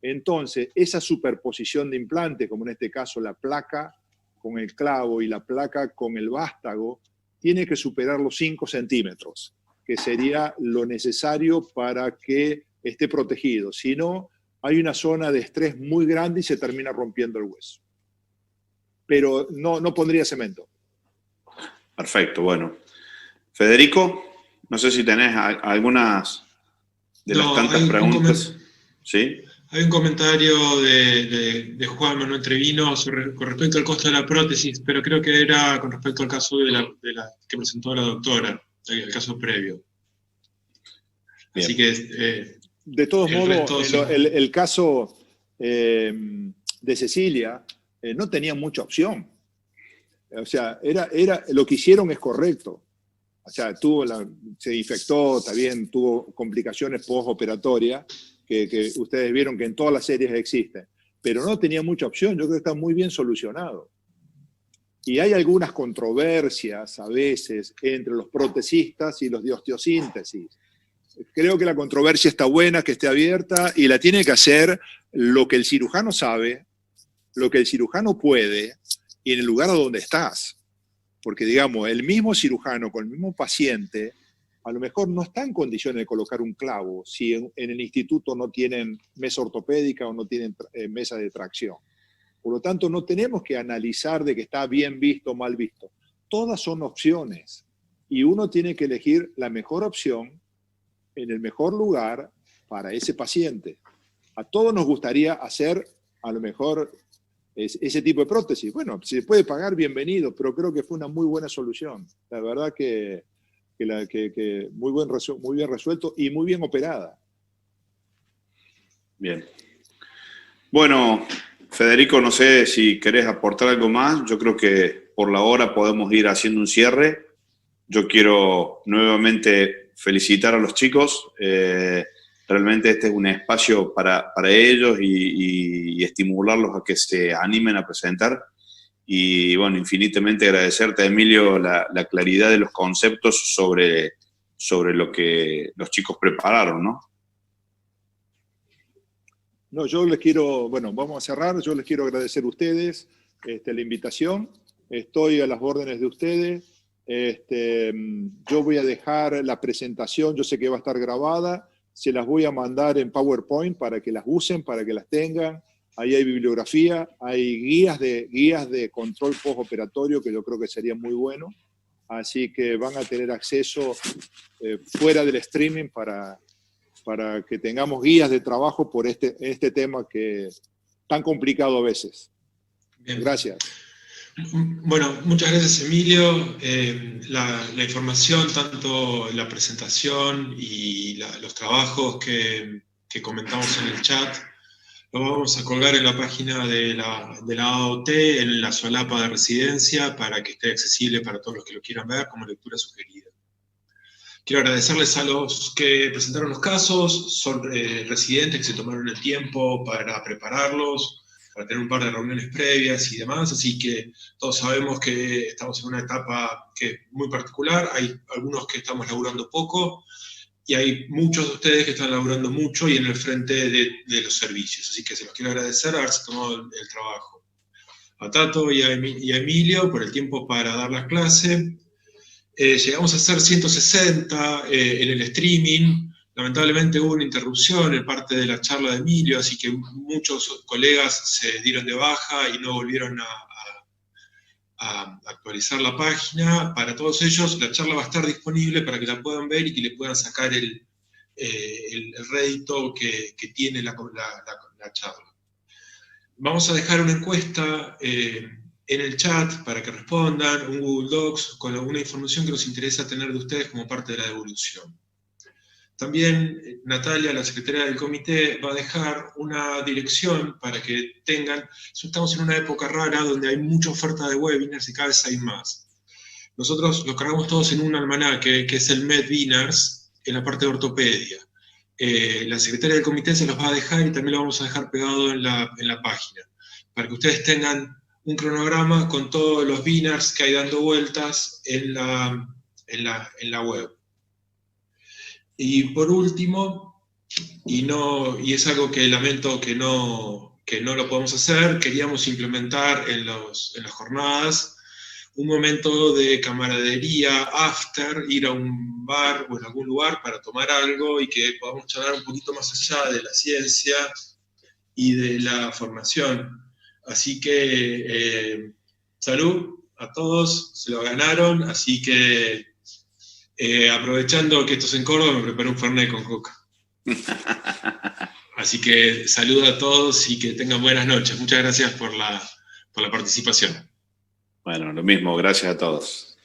Entonces, esa superposición de implantes, como en este caso la placa con el clavo y la placa con el vástago, tiene que superar los 5 centímetros, que sería lo necesario para que esté protegido. Si no, hay una zona de estrés muy grande y se termina rompiendo el hueso. Pero no pondría cemento. Perfecto, bueno. Federico, no sé si tenés algunas de las tantas preguntas. ¿Sí? Hay un comentario de Juan Manuel Trevino con respecto al costo de la prótesis, pero creo que era con respecto al caso de la que presentó la doctora, el caso previo. Bien. Así que... de todos modos, el caso de Cecilia no tenía mucha opción. O sea, lo que hicieron es correcto. O sea, se infectó, también tuvo complicaciones postoperatorias, que ustedes vieron que en todas las series existen. Pero no tenía mucha opción, yo creo que está muy bien solucionado. Y hay algunas controversias a veces entre los protecistas y los de osteosíntesis. Creo que la controversia está buena, que esté abierta, y la tiene que hacer lo que el cirujano sabe, lo que el cirujano puede, y en el lugar donde estás. Porque, digamos, el mismo cirujano con el mismo paciente, a lo mejor no está en condiciones de colocar un clavo si en el instituto no tienen mesa ortopédica o no tienen mesa de tracción. Por lo tanto, no tenemos que analizar de que está bien visto o mal visto. Todas son opciones. Y uno tiene que elegir la mejor opción en el mejor lugar para ese paciente. A todos nos gustaría hacer, a lo mejor, ese tipo de prótesis. Bueno, si se puede pagar, bienvenido, pero creo que fue una muy buena solución. La verdad que muy bien resuelto y muy bien operada. Bien. Bueno, Federico, no sé si querés aportar algo más. Yo creo que por la hora podemos ir haciendo un cierre. Yo quiero nuevamente felicitar a los chicos. Realmente este es un espacio para ellos y estimularlos a que se animen a presentar. Y bueno, infinitamente agradecerte, Emilio, la claridad de los conceptos sobre lo que los chicos prepararon, ¿no? No, yo les quiero, bueno, vamos a cerrar. Yo les quiero agradecer a ustedes la invitación. Estoy a las órdenes de ustedes. Yo voy a dejar la presentación, yo sé que va a estar grabada, se las voy a mandar en PowerPoint para que las usen, para que las tengan. Ahí hay bibliografía, hay guías de control postoperatorio que yo creo que sería muy bueno. Así que van a tener acceso fuera del streaming para que tengamos guías de trabajo por este tema que es tan complicado a veces. Bien. Gracias. Bueno, muchas gracias, Emilio. La información, tanto la presentación y los trabajos que comentamos en el chat, lo vamos a colgar en la página de la AOT, en la solapa de residencia, para que esté accesible para todos los que lo quieran ver como lectura sugerida. Quiero agradecerles a los que presentaron los casos, son residentes que se tomaron el tiempo para prepararlos, para tener un par de reuniones previas y demás, así que todos sabemos que estamos en una etapa que es muy particular, hay algunos que estamos laburando poco, y hay muchos de ustedes que están laburando mucho y en el frente de los servicios, así que se los quiero agradecer haberse tomado el trabajo. A Tato y a Emilio por el tiempo para dar la clase. Llegamos a ser 160 en el streaming. Lamentablemente hubo una interrupción en parte de la charla de Emilio, así que muchos colegas se dieron de baja y no volvieron a actualizar la página. Para todos ellos la charla va a estar disponible para que la puedan ver y que le puedan sacar el rédito que tiene la charla. Vamos a dejar una encuesta en el chat para que respondan, un Google Docs con alguna información que nos interesa tener de ustedes como parte de la devolución. También Natalia, la secretaria del comité, va a dejar una dirección para que tengan. Estamos en una época rara donde hay mucha oferta de webinars y cada vez hay más. Nosotros los cargamos todos en un almanaque, que es el MedWinars, en la parte de ortopedia. La secretaria del comité se los va a dejar y también lo vamos a dejar pegado en la página, para que ustedes tengan un cronograma con todos los webinars que hay dando vueltas en la web. Y por último, y es algo que lamento que no lo podemos hacer, queríamos implementar en las jornadas un momento de camaradería, after, ir a un bar o en algún lugar para tomar algo y que podamos charlar un poquito más allá de la ciencia y de la formación. Así que salud a todos, se lo ganaron, así que aprovechando que esto es en Córdoba, me preparé un Fernet con coca. Así que saludo a todos y que tengan buenas noches. Muchas gracias por la participación. Bueno, lo mismo, gracias a todos.